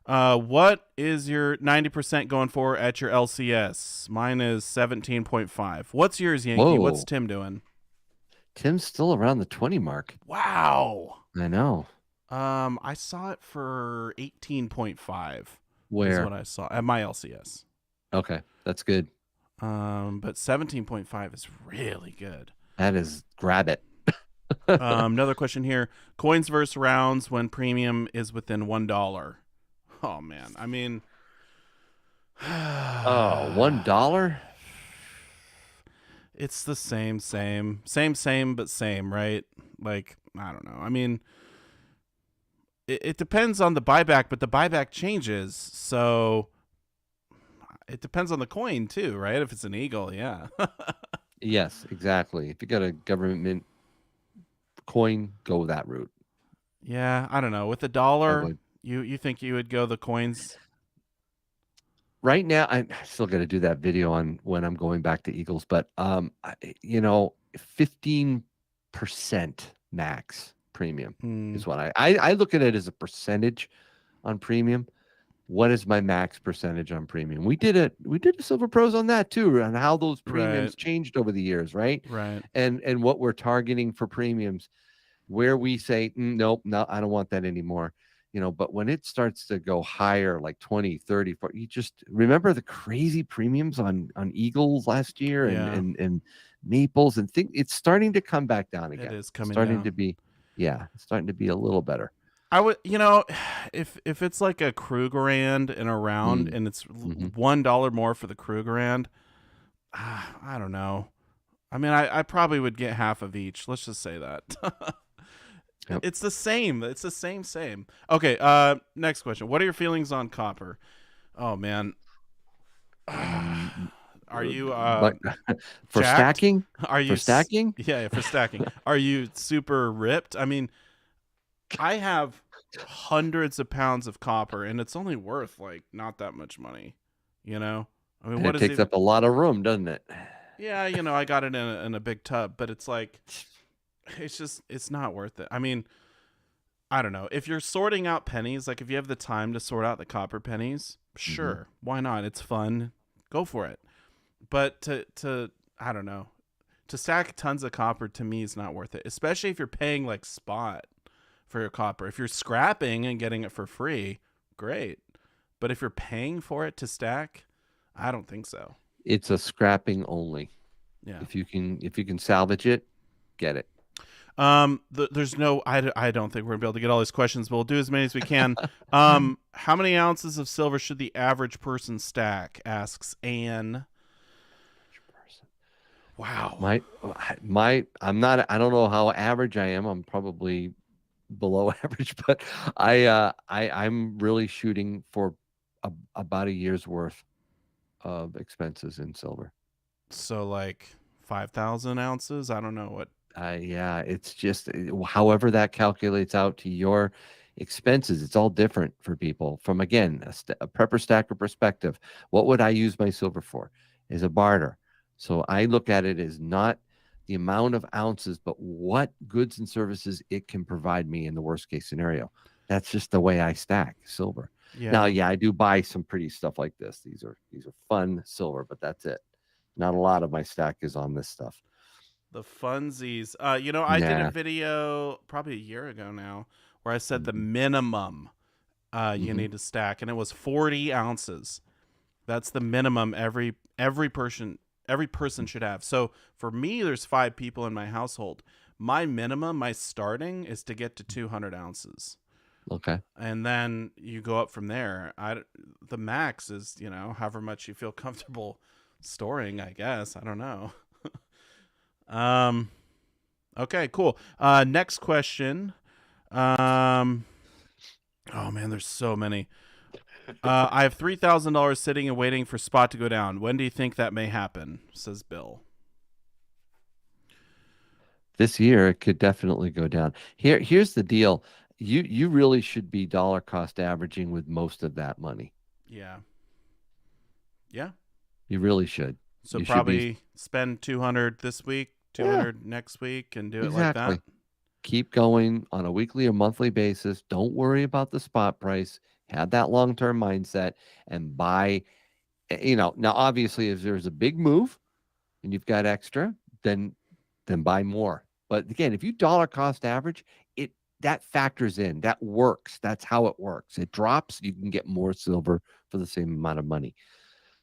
What is your 90% going for at your LCS? Mine is 17.5. What's yours, Yankee? What's Whoa. Tim doing? Tim's still around the 20 mark. Wow. I know. I saw it for 18.5 is Where? what I saw at my LCS. Okay, that's good. But 17.5 is really good. That is grab it. Another question here. Coins versus rounds when premium is within $1. Oh man. I mean Oh, $1? it's the same, but same, right? Like, I don't know. I mean, it depends on the buyback, but the buyback changes. So it depends on the coin too, right? If it's an eagle, yeah. Yes, exactly. If you got a government mint coin, go that route. Yeah, I don't know. With the I dollar, would. you think you would go the coins? Right now, I still got to do that video on when I'm going back to Eagles, but 15% max premium Hmm, is what I look at it as a percentage on premium. What is my max percentage on premium? We did a Silver Pros on that too, on how those premiums right, changed over the years, right? right. And what we're targeting for premiums, where we say nope, no, I don't want that anymore. but when it starts to go higher, like 20, 30, 40, you just remember the crazy premiums on Eagles last year and Yeah, and Maples, and think it's starting to come back down it again. is It's coming starting down. to be, yeah, it's starting to be a little better. I would, if it's like a Krugerrand in a round Mm, and it's hmm. $1 more for the Krugerrand, I don't know. I mean, I probably would get half of each. Let's just say that. Yep. It's the same. It's the same. Okay. Next question. What are your feelings on copper? Oh man, Um, are you but for jacked? stacking, Are you? for stacking, Yeah, for stacking. Are you super ripped? I mean, I have hundreds of pounds of copper, and it's only worth like not that much money. You know, I mean, and what it is takes even? up a lot of room, doesn't it? Yeah, I got it in a big tub, but it's like, it's not worth it. I mean, I don't know. If you're sorting out pennies, like if you have the time to sort out the copper pennies, Hmm. sure, why not? It's fun. Go for it. But to I don't know. To stack tons of copper to me is not worth it, especially if you're paying like spot for your copper. If you're scrapping and getting it for free, great. But if you're paying for it to stack, I don't think so. It's a scrapping only. Yeah. If you can salvage it, get it. There's no. I don't think we're gonna be able to get all these questions, but we'll do as many as we can. How many ounces of silver should the average person stack? Asks Anne. Wow. I'm not, I don't know how average I am. I'm probably below average, but I'm really shooting for about a year's worth of expenses in silver. So like 5,000 ounces. I don't know what. Yeah, it's just however that calculates out to your expenses. It's all different for people. From again a prepper stacker perspective, what would I use my silver for? Is a barter. So I look at it as not the amount of ounces, but what goods and services it can provide me in the worst case scenario. That's just the way I stack silver. Now, Yeah. yeah, I do buy some pretty stuff like this. These are fun silver, but that's it. Not a lot of my stack is on this stuff. The funsies. I did a Yeah. video probably a year ago now where I said the Hmm. minimum you Hmm. need to stack, and it was 40 ounces. That's the minimum every person should have. So for me, there's 5 people in my household. My minimum, my starting, is to get to 200 ounces, Okay. and then you go up from there. The max is however much you feel comfortable storing. I guess I don't know. um. Okay. Cool. Next question. Um. Oh man, there's so many. I have $3,000 sitting and waiting for spot to go down. When do you think that may happen? Says Bill. This year it could definitely go down. Here's the deal. You really should be dollar cost averaging with most of that money. Yeah. Yeah. You really should. So You should be, probably spend 200 this week, yeah, 200 next week, and do it like that. exactly. Keep going on a weekly or monthly basis. Don't worry about the spot price. Have that long-term mindset and buy, now obviously if there's a big move and you've got extra, then buy more. But again, if you dollar cost average, it that factors in. That works. That's how it works. It drops, you can get more silver for the same amount of money.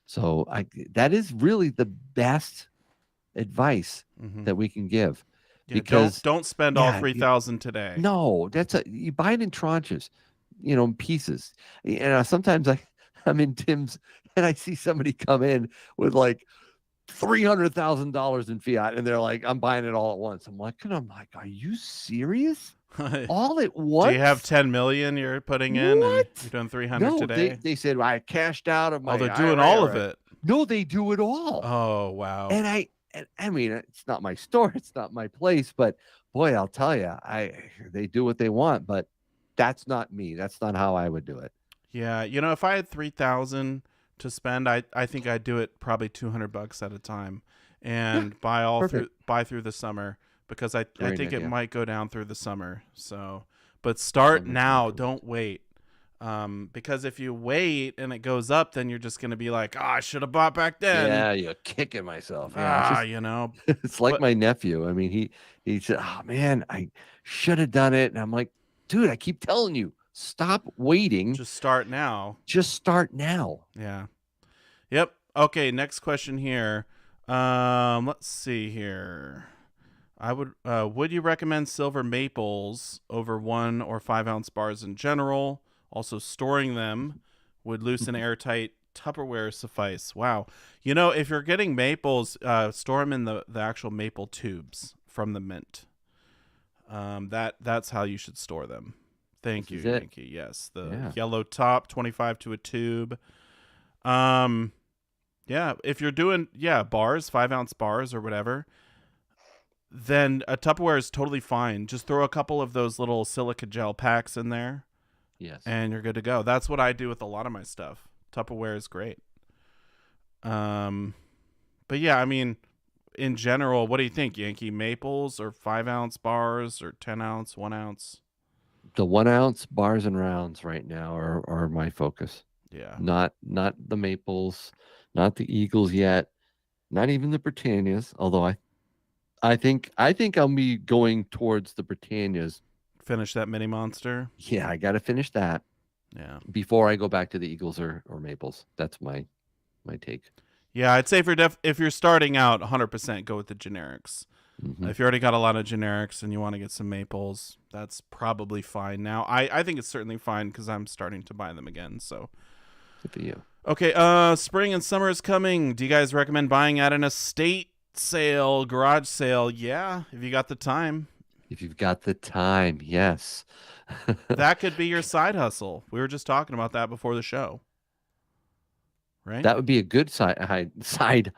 So that is really the best advice Mm-hmm. that we can give Yeah. Don't because don't spend all yeah, 3,000 today. no, you buy it in tranches, in pieces. Sometimes I'm in Tim's and I see somebody come in with like $300,000 in fiat, and they're like, "I'm buying it all at once." I'm like, "Are you serious? All at Do you have once? 10 million you're putting in, and you're What?" doing 300 No, they today? they said I cashed out of Oh, my they're doing IRA. all of Or it. no, they do it all, Oh, wow. and I mean, it's not my store, it's not my place, but boy, I'll tell you, they do what they want, but that's not me. That's not how I would do it. Yeah, if I had 3,000 to spend, I think I'd do it probably $200 at a time, Yeah, and perfect. buy through the summer, because I Great think it idea. might go down through the summer. So, but start Summer's now. wonderful. Don't wait. Because if you wait and it goes up, then you're just gonna be like, I should have bought back then. Yeah, you're kicking myself. Yeah, it's just You know. it's like But my nephew. I mean, he said, "Oh man, I should have done it." And I'm like, "Dude, I keep telling you, Stop waiting. Just start now. Just start now. Yeah. Yep. Okay, next question here. Let's see here. Would you recommend silver maples over 1 or 5 ounce bars in general? Also, storing them would loose and airtight Tupperware suffice. Wow. If you're getting maples, store them in the actual maple tubes from the mint. That's how you should store them. Thank you, Yankee. Yes, the yellow top, 25 to a tube. Yeah, if you're doing bars, 5 ounce bars or whatever, then a Tupperware is totally fine. Just throw a couple of those little silica gel packs in there. Yes. And you're good to go. That's what I do with a lot of my stuff. Tupperware is great. But yeah, I mean, in general, what do you think, Yankee? Maples or 5 ounce bars or 10 ounce, 1 ounce? The 1 ounce bars and rounds right now are my focus. Yeah. Not the maples, not the eagles yet, not even the Britannias. Although I think I'll be going towards the Britannias. Finish that mini monster. Yeah, I got to finish that. Yeah. Before I go back to the eagles or maples. That's my take. Yeah, I'd say if you're starting out, 100% go with the generics. Mm-hmm. If you already got a lot of generics and you want to get some maples, that's probably fine. Now, I think it's certainly fine because I'm starting to buy them again. So, good for you. Okay, spring and summer is coming. Do you guys recommend buying at an estate sale, garage sale? Yeah, if you got the time. If you've got the time, yes. That could be your side hustle. We were just talking about that before the show. Right? That would be a good side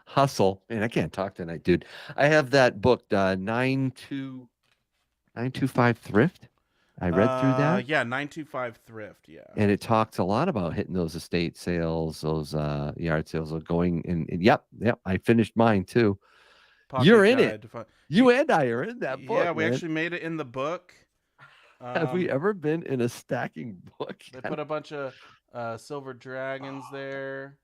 hustle. Man, I can't talk tonight, dude. I have that book, 925 Thrift. I read through that. Yeah, 925 Thrift. Yeah. And it talks a lot about hitting those estate sales, those yard sales, are going in. Yep. I finished mine too. Pocket You're in guide it. You and I are in that book. Yeah, we man. actually made it in the book. Have we ever been in a stacking book? They put a bunch of silver dragons there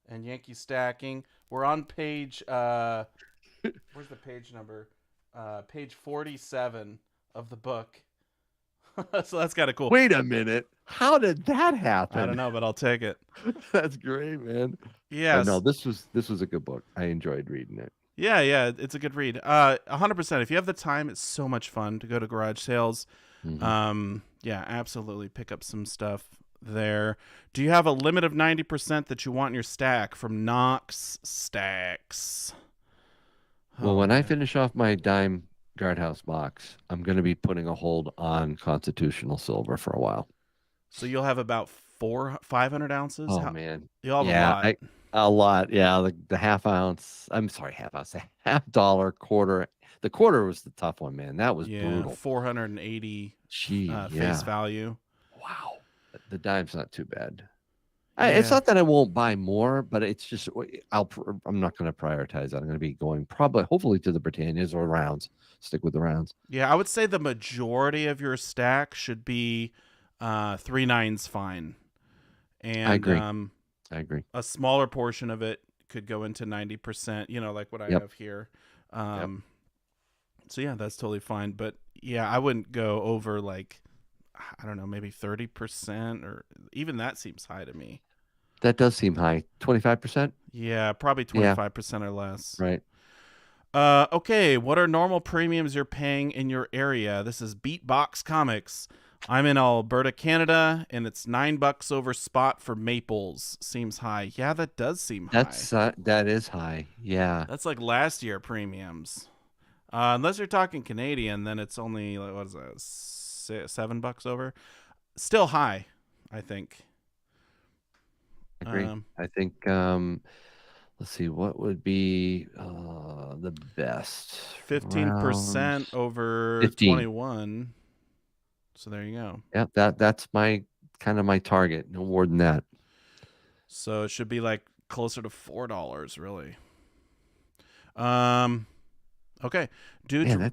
and Yankee Stacking. We're on page where's the page number? Page 47 of the book. So that's kind of cool. Wait a minute. How did that happen? I don't know, but I'll take it. That's great, man. Yeah. No, this was a good book. I enjoyed reading it. Yeah, it's a good read. 100%. If you have the time, it's so much fun to go to garage sales. Mm-hmm. Yeah, absolutely pick up some stuff there. Do you have a limit of 90% that you want in your stack from Knox Stacks? Well, when I finish off my dime guardhouse box, I'm going to be putting a hold on constitutional silver for a while. So you'll have about 500 ounces? Oh, man. You'll have a lot. A lot. Yeah. The half ounce. I'm sorry, half ounce. A $half, quarter. The quarter was the tough one, man. That was brutal. 480 face value. Wow. The dime's not too bad. It's not that I won't buy more, but it's just I'm not going to prioritize that. I'm going to be going hopefully to the Britannias or rounds. Stick with the rounds. Yeah, I would say the majority of your stack should be 3 9s fine. And I agree. A smaller portion of it could go into 90%, like what I have here. So yeah, that's totally fine. But yeah, I wouldn't go over I don't know, maybe 30%, or even that seems high to me. That does seem high. 25%? Yeah, probably 25% or less. Right. Okay, what are normal premiums you're paying in your area? This is Beatbox Comics. I'm in Alberta, Canada, and it's $9 over spot for maples. Seems high. Yeah, that does seem high. That is high. Yeah. That's like last year premiums. Unless you're talking Canadian, then it's only what is that, $7 over? Still high, I think. Agree. I think. Let's see. What would be the best? 15% over 21. So there you go. Yeah, that's my target. No more than that. So it should be closer to $4, really. Okay, dude. Man,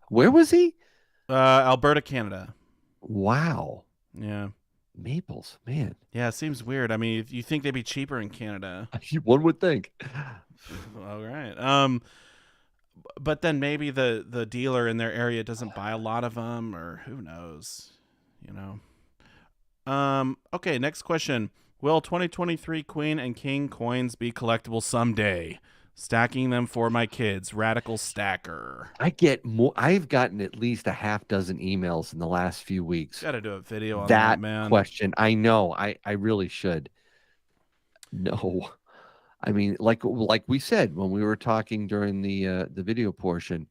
where was he? Alberta, Canada. Wow. Yeah. Maples, man. Yeah, it seems weird. I mean, you think they'd be cheaper in Canada? One would think. All right. But then maybe the dealer in their area doesn't buy a lot of them, or who knows, Okay, next question. Will 2023 Queen and King coins be collectible someday? Stacking them for my kids. Radical stacker. I get more. I've gotten at least a half dozen emails in the last few weeks. Got to do a video on that, That man. question. I know. I really should. No. I mean, like we said when we were talking during the video portion,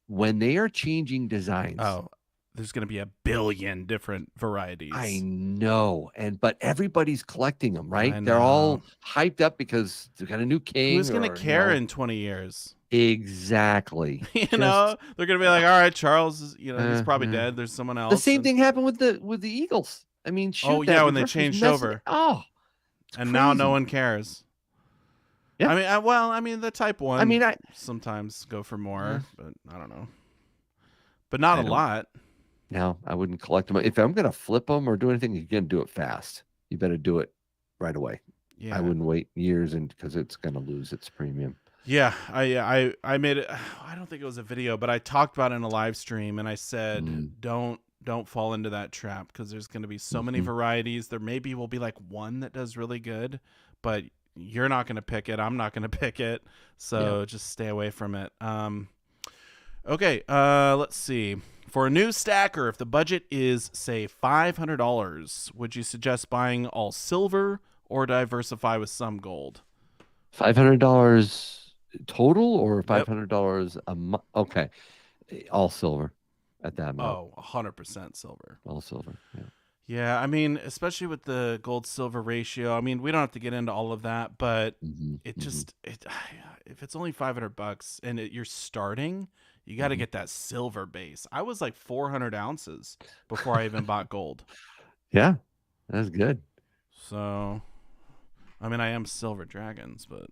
when they are changing designs. Oh, there's going to be a billion different varieties. I know, but everybody's collecting them, right? I They're know. all hyped up because they got a new king. Who's going to care in 20 years? Exactly. You know, they're going to be like, all right, Charles is, he's probably dead. There's someone else. The same thing happened with the Eagles. I mean, shoot, when they changed over. Oh, and crazy. Now no one cares. Yeah. I mean, the type 1. I mean, I sometimes go for more, but I don't know. But not a lot. No, I wouldn't collect them. If I'm going to flip them or do anything, you're going to do it fast. You better do it right away. Yeah. I wouldn't wait years because it's going to lose its premium. Yeah, I made it. I don't think it was a video, but I talked about it in a live stream, and I said, don't fall into that trap because there's going to be so many varieties. There maybe will be like one that does really good, but you're not going to pick it. I'm not going to pick it. So just stay away from it. Okay, let's see. For a new stacker, if the budget is, say, $500, would you suggest buying all silver or diversify with some gold? $500 total or $500 a month? Okay, all silver at that amount. Oh, 100% silver. All silver, yeah. Yeah, I mean, especially with the gold-silver ratio. I mean, we don't have to get into all of that, but it just if it's only $500 and you're starting, you got to get that silver base. I was like 400 ounces before I even bought gold. Yeah, that's good. So, I mean, I am silver dragons, but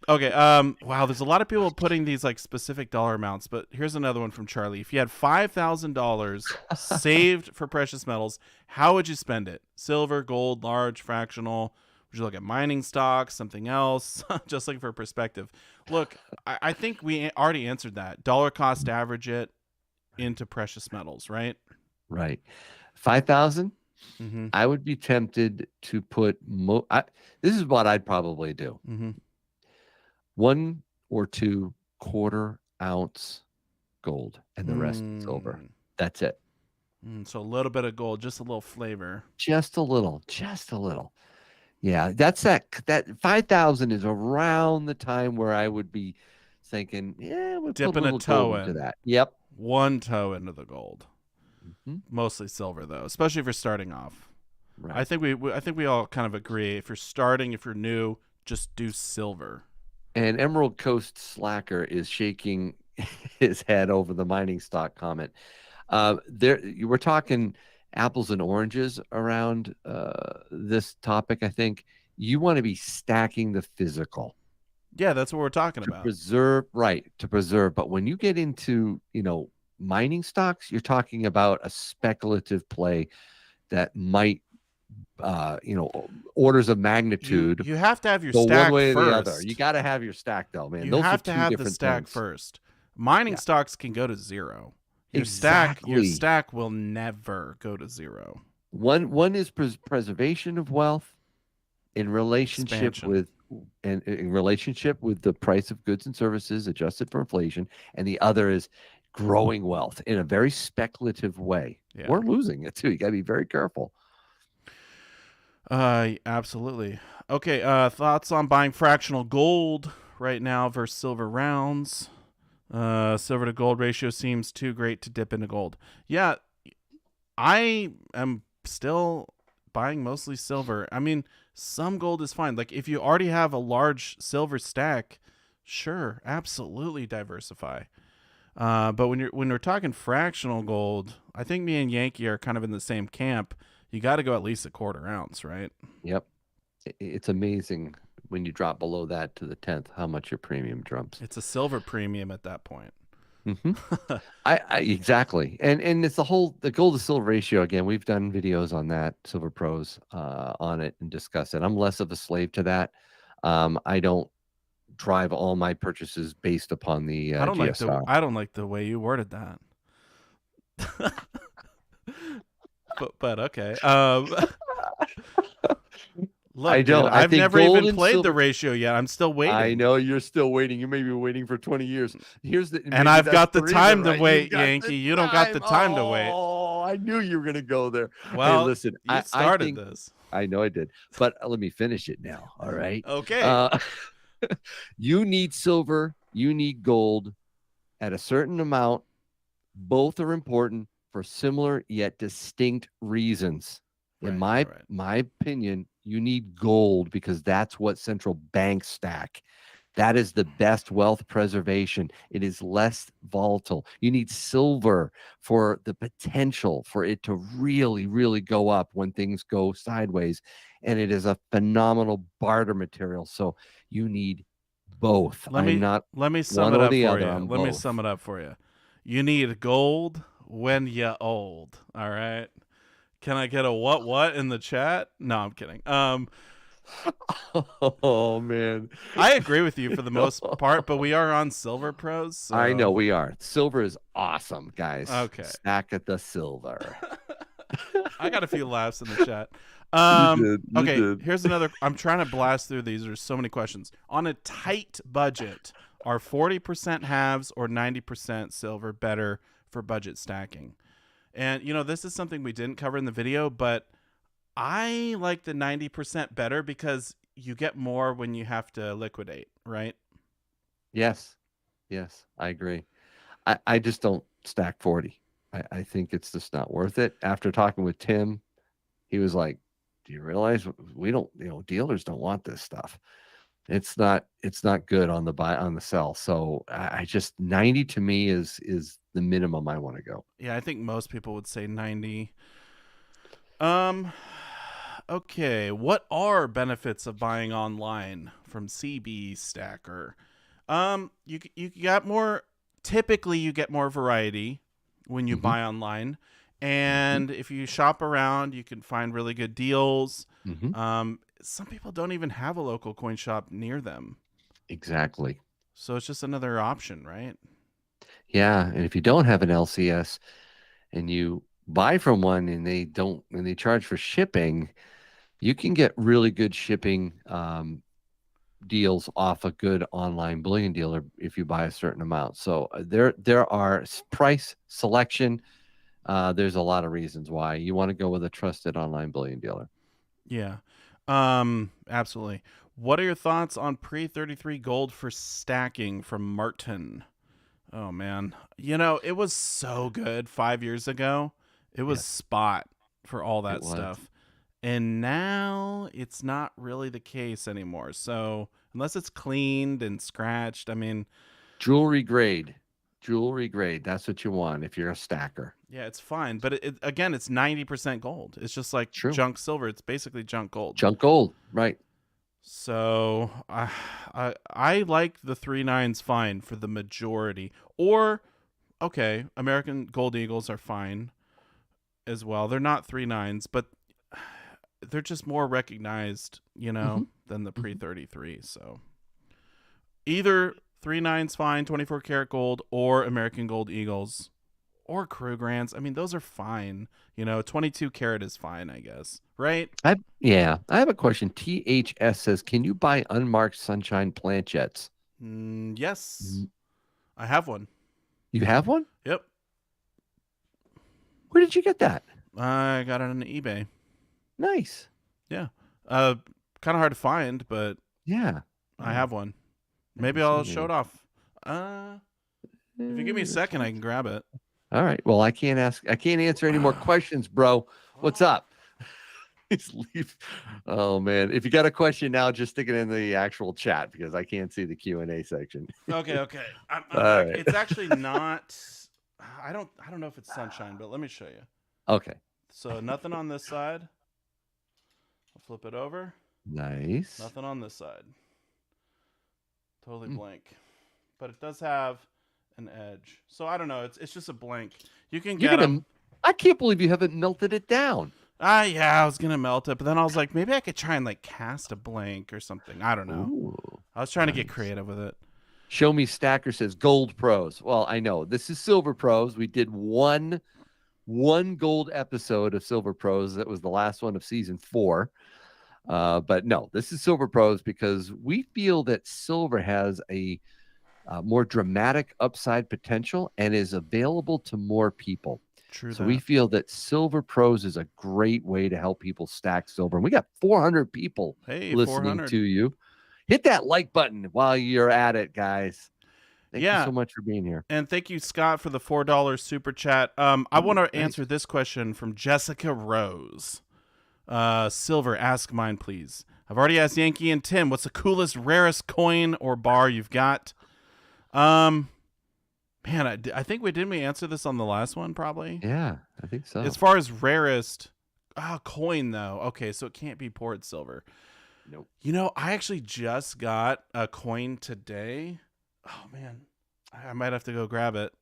okay. Wow, there's a lot of people putting these like specific dollar amounts, but here's another one from Charlie. If you had $5,000 saved for precious metals, how would you spend it? Silver, gold, large, fractional? Would you look at mining stocks, something else? Just looking for perspective. Look, I think we already answered that. Dollar cost average it into precious metals, right? Right. 5,000. I would be tempted to put. This is what I'd probably do. 1 or 2 quarter-ounce gold and the rest silver. That's it. So a little bit of gold, just a little flavor. Just a little. Yeah, that's that 5,000 is around the time where I would be thinking, we'll dipping put a toe into that. Yep. 1 toe into the gold. Mostly silver though, especially if you're starting off. Right. I think we all kind of agree. If you're starting, if you're new, just do silver. And Emerald Coast Slacker is shaking his head over the mining stock comment. You were talking apples and oranges around this topic. I think you want to be stacking the physical. Yeah, that's what we're talking about. To preserve. But when you get into, mining stocks, you're talking about a speculative play that might, orders of magnitude. You have to have your stack one way first. Or the other. You got to have your stack though, man. You have to have the stack first. Mining stocks can go to zero. Your stack will never go to zero. One is preservation of wealth in relationship with the price of goods and services adjusted for inflation, and the other is growing wealth in a very speculative way. Yeah. We're losing it too. You got to be very careful. Absolutely. Okay. Thoughts on buying fractional gold right now versus silver rounds? Silver to gold ratio seems too great to dip into gold. Yeah, I am still buying mostly silver. I mean, some gold is fine. Like if you already have a large silver stack, sure, absolutely diversify. But when we're talking fractional gold, I think me and Yankee are kind of in the same camp. You got to go at least a quarter ounce, right? Yep. It's amazing when you drop below that to the 10th, how much your premium drops. It's a silver premium at that point. Exactly. And it's the gold to silver ratio. Again, we've done videos on that, Silver Pros, on it and discuss it. I'm less of a slave to that. I don't drive all my purchases based upon the GSR. I don't like the way you worded that. but okay. I Look, dude, don't. I I've think never gold even and played the silver. ratio yet. I'm still I waiting. know you're still waiting. You may be waiting for 20 years. Here's the And maybe I've that's got the the reason, time to right? You've wait, got the Yankee. You don't got the time. time to wait. Oh, I knew you were gonna go there. Hey, Well, listen, you I started think this. I know I did, but let me finish it now. All right. Okay. Uh, you need silver, you need gold at a certain amount. Both are important for similar yet distinct reasons. In Right, my right, right. my opinion, you need gold because that's what central banks stack. That is the best wealth preservation. It is less volatile. You need silver for the potential for it to really, really go up when things go sideways. And it is a phenomenal barter material. So you need both. Let I'm me not let me sum one it or up the for other. you. I'm Let me sum both. it up for you. You need gold when you old. All right. Can I get a what in the chat? No, I'm kidding. Oh man. I agree with you for the most part, but we are on Silver Pros, I know so we are. Silver is awesome, guys. okay. Stack at the silver. I got a few laughs in the chat. You did. You Okay, did. here's another. I'm trying to blast through these. There's so many questions. On a tight budget, are 40% halves or 90% silver better for budget stacking? And this is something we didn't cover in the video, but I like the 90% better because you get more when you have to liquidate, right? Yes. Yes, I agree. I just don't stack 40. I think it's just not worth it. After talking with Tim, he was like, do you realize we don't, dealers don't want this stuff. It's not good on the buy on the sell. So I just 90 to me is the minimum I want to go. Yeah, I think most people would say 90. Um okay, what are benefits of buying online from CB Stacker? You got more, typically you get more variety when you Hmm. buy online. Hmm. And if you shop around, you can find really good deals. Hmm. Some people don't even have a local coin shop near them. Exactly. So it's just another option, right? Yeah. And if you don't have an LCS and you buy from one and they charge for shipping, you can get really good shipping deals off a good online bullion dealer if you buy a certain amount. So there are price selection. There's a lot of reasons why you want to go with a trusted online bullion dealer. Yeah. Absolutely. What are your thoughts on pre-33 gold for stacking from Martin? Oh man. It was so good 5 years ago. It was Yes, spot for all it that was. stuff. And now it's not really the case anymore. So, unless it's cleaned and scratched, I mean, Jewelry grade. Jewelry grade. That's what you want if you're a stacker. yeah, it's fine, but again, it's 90% gold. It's just like True. junk silver. It's basically junk gold. Junk gold. Right. So I like the 3.9s fine for the majority. Or okay, American Gold Eagles are fine as well. They're not 3.9s, but they're just more recognized, Hmm. than the Hmm. pre-33. So either 3.9's fine, 24 karat gold, or American Gold Eagles, or Krugerrands. I mean, those are fine. 22 karat is fine, I guess. Right? I have a question. THS says, can you buy unmarked sunshine planchettes? Yes, Mm, I have one. You have one? Yep, Where did you get that? I got it on eBay. Nice. Yeah, uh, kind of hard to find, but Yeah. I Yeah. have one. Never Maybe I'll seen show it any. off. Uh, if you give me a This second, I one. can grab it. All right. Well, I can't answer any more questions, bro. What's Well, up? Please leave. Oh man. If you got a question now, just stick it in the actual chat because I can't see the Q&A section. okay, okay. I'm All back. right. It's actually not. I don't know if it's sunshine, but let me show you. Okay. So nothing on this side. I'll flip it over. Nice. Nothing on this side. Totally Mm. blank. But it does have an edge. So I don't know. It's just a blank. You can You're get them. gonna I can't believe you haven't melted it down. Yeah, I was gonna melt it, but then I was like, maybe I could try and like cast a blank or something. I don't know. Ooh. I was trying to get Nice. creative with it. Show me Stacker says gold pros. Well, I know this is silver pros. We did one one gold episode of Silver Pros. That was the last one of season 4. But no, this is Silver Pros because we feel that silver has a more dramatic upside potential and is available to more people. True So that. we feel that Silver Pros is a great way to help people stack silver. And we got 400 people listening 400. to you. Hit that like button while you're at it, guys. Thank you so much for being here. And thank you, Scott, for the $4 super chat. I want to answer this question from Jessica Rose. Silver, ask mine, please. I've already asked Yankee and Tim, what's the coolest, rarest coin or bar you've got? Man, I think we answer this on the last one, probably. Yeah, I think so. As far as rarest coin, though, okay, so it can't be poured silver. Nope. You know, I actually just got a coin today. Oh man, I might have to go grab it.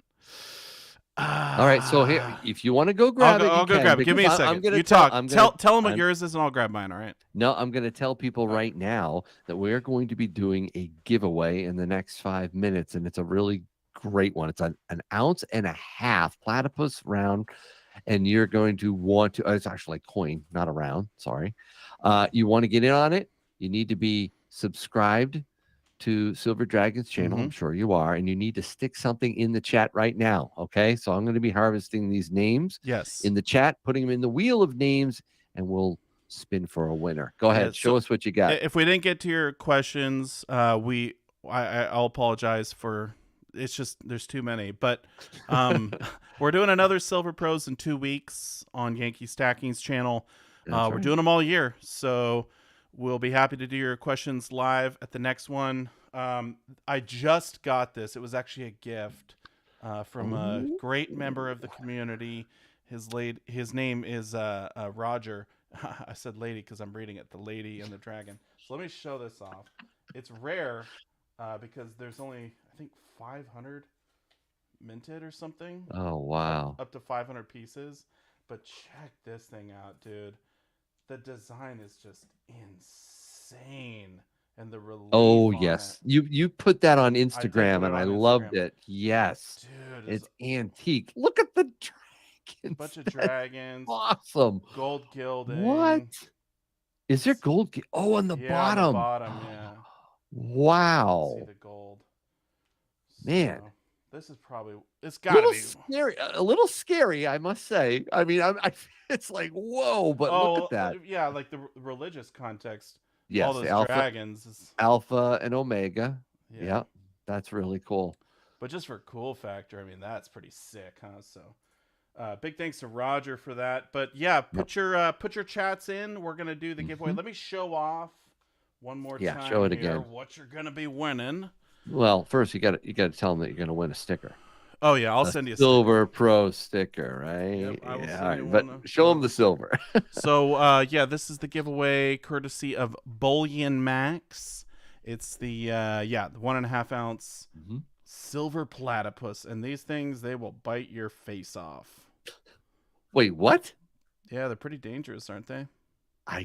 All right, so here, if you want to go grab it, I'll go grab it. Give me a second. You talk. Tell them what yours is, and I'll grab mine. All right. No, I'm going to tell people right now that we're going to be doing a giveaway in the next 5 minutes, and it's a really great one. It's an 1.5 ounce platypus round, and you're going to want to. It's actually a coin, not a round. Sorry. You want to get in on it? You need to be subscribed to Silver Dragon's channel. I'm sure you are, and you need to stick something in the chat right now. Okay, so I'm going to be harvesting these names in the chat, putting them in the wheel of names, and we'll spin for a winner. Go ahead, show us what you got. If we didn't get to your questions, I'll apologize for. It's just there's too many, but we're doing another Silver Pros in 2 weeks on Yankee Stacking's channel. We're doing them all year, so we'll be happy to do your questions live at the next one. I just got this. It was actually a gift from a great member of the community. His name is Roger. I said lady because I'm reading it. The Lady and the Dragon. So let me show this off. It's rare because there's only, I think, 500 minted or something. Oh, wow. Up to 500 pieces. But check this thing out, dude. The design is just insane, and the relief. Oh yes, you put that on Instagram, and I loved it. Yes, dude, it's antique. Look at the dragons. Bunch of dragons. Awesome. Gold gilding. What? Is there gold? Oh, on the bottom. On the bottom, yeah. Wow. See the gold. Man. So, this is probably, it's gotta be scary, a little scary, I must say. I mean, it's like, whoa, but look at that. Yeah, like the religious context. Yes, all those dragons. Alpha and Omega. Yeah, that's really cool. But just for cool factor, I mean, that's pretty sick, huh? So, big thanks to Roger for that. But yeah, put your chats in. We're gonna do the giveaway. Let me show off one more time. Yeah, show it again. What you're gonna be winning. Well, first you got to tell them that you're going to win a sticker. Oh yeah, I'll send you a Silver Pro sticker, right? Yep, I will all right, but show them the silver. So this is the giveaway courtesy of BullionMax. It's the 1.5 ounce silver platypus, and these things, they will bite your face off. Wait, what? Yeah, they're pretty dangerous, aren't they? I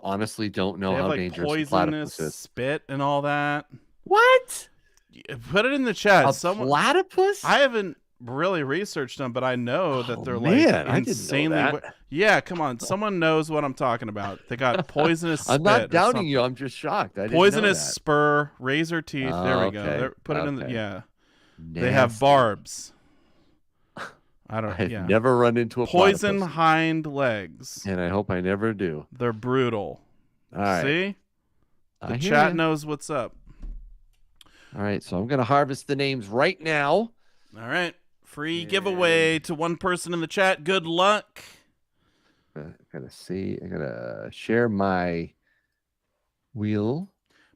honestly don't know how dangerous poisonous platypus is. Spit and all that. What? Put it in the chat. Platypus? I haven't really researched them, but I know that they're insanely. Yeah, come on. Someone knows what I'm talking about. They got poisonous spit. I'm not doubting you. I'm just shocked. Poisonous spur, razor teeth. There we go. Put it in the Nasty. They have barbs. I've never run into a poison platypus. hind legs. And I hope I never do. They're brutal. All right. See? The chat knows what's up. All right, so I'm going to harvest the names right now. All right. Free giveaway to one person in the chat. Good luck. I'm going to share my wheel.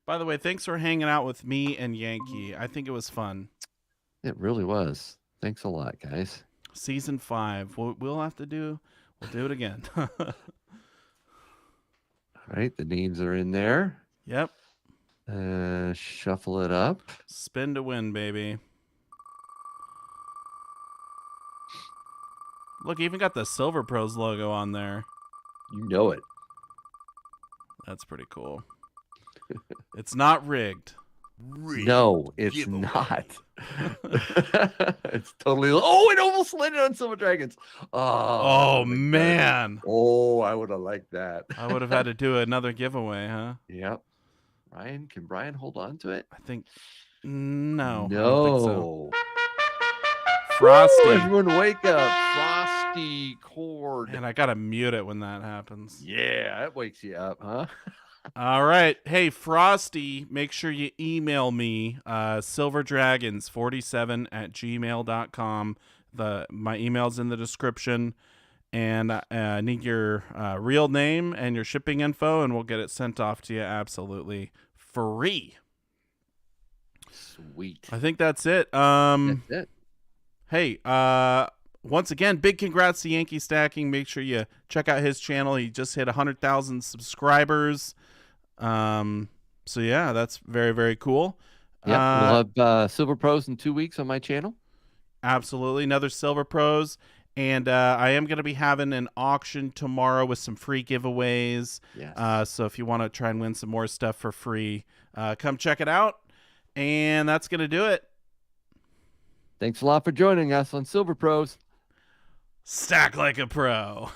By the way, thanks for hanging out with me and Yankee. I think it was fun. It really was. Thanks a lot, guys. Season 5. We'll do it again. All right, the names are in there. Yep. Shuffle it up. Spin to win, baby. Look, even got the Silver Pros logo on there. You know it. That's pretty cool. It's not rigged. No, it's not. It's totally. Oh, it almost landed on Silver Dragons. Oh, that Oh would've been good. man, Oh, I would have liked that. I would have had to do another giveaway, huh? Yep. Can Brian hold on to it? I think no, I don't think so. No. Frosty. Woo, everyone wake up. Frosty cord. Man, I gotta mute it when that happens. Yeah, that wakes you up, huh? All right. Hey, Frosty, make sure you email me, silverdragons47@gmail.com. My email's in the description. And I need your real name and your shipping info, and we'll get it sent off to you absolutely free. Sweet. I think that's it. That's it. Hey, once again, big congrats to Yankee Stacking. Make sure you check out his channel. He just hit 100,000 subscribers. So yeah, that's very, very cool. Yeah, we'll have Silver Pros in 2 weeks on my channel. Absolutely. Another Silver Pros. And I am going to be having an auction tomorrow with some free giveaways. Yes. So if you want to try and win some more stuff for free, come check it out. And that's going to do it. Thanks a lot for joining us on Silver Pros. Stack like a pro.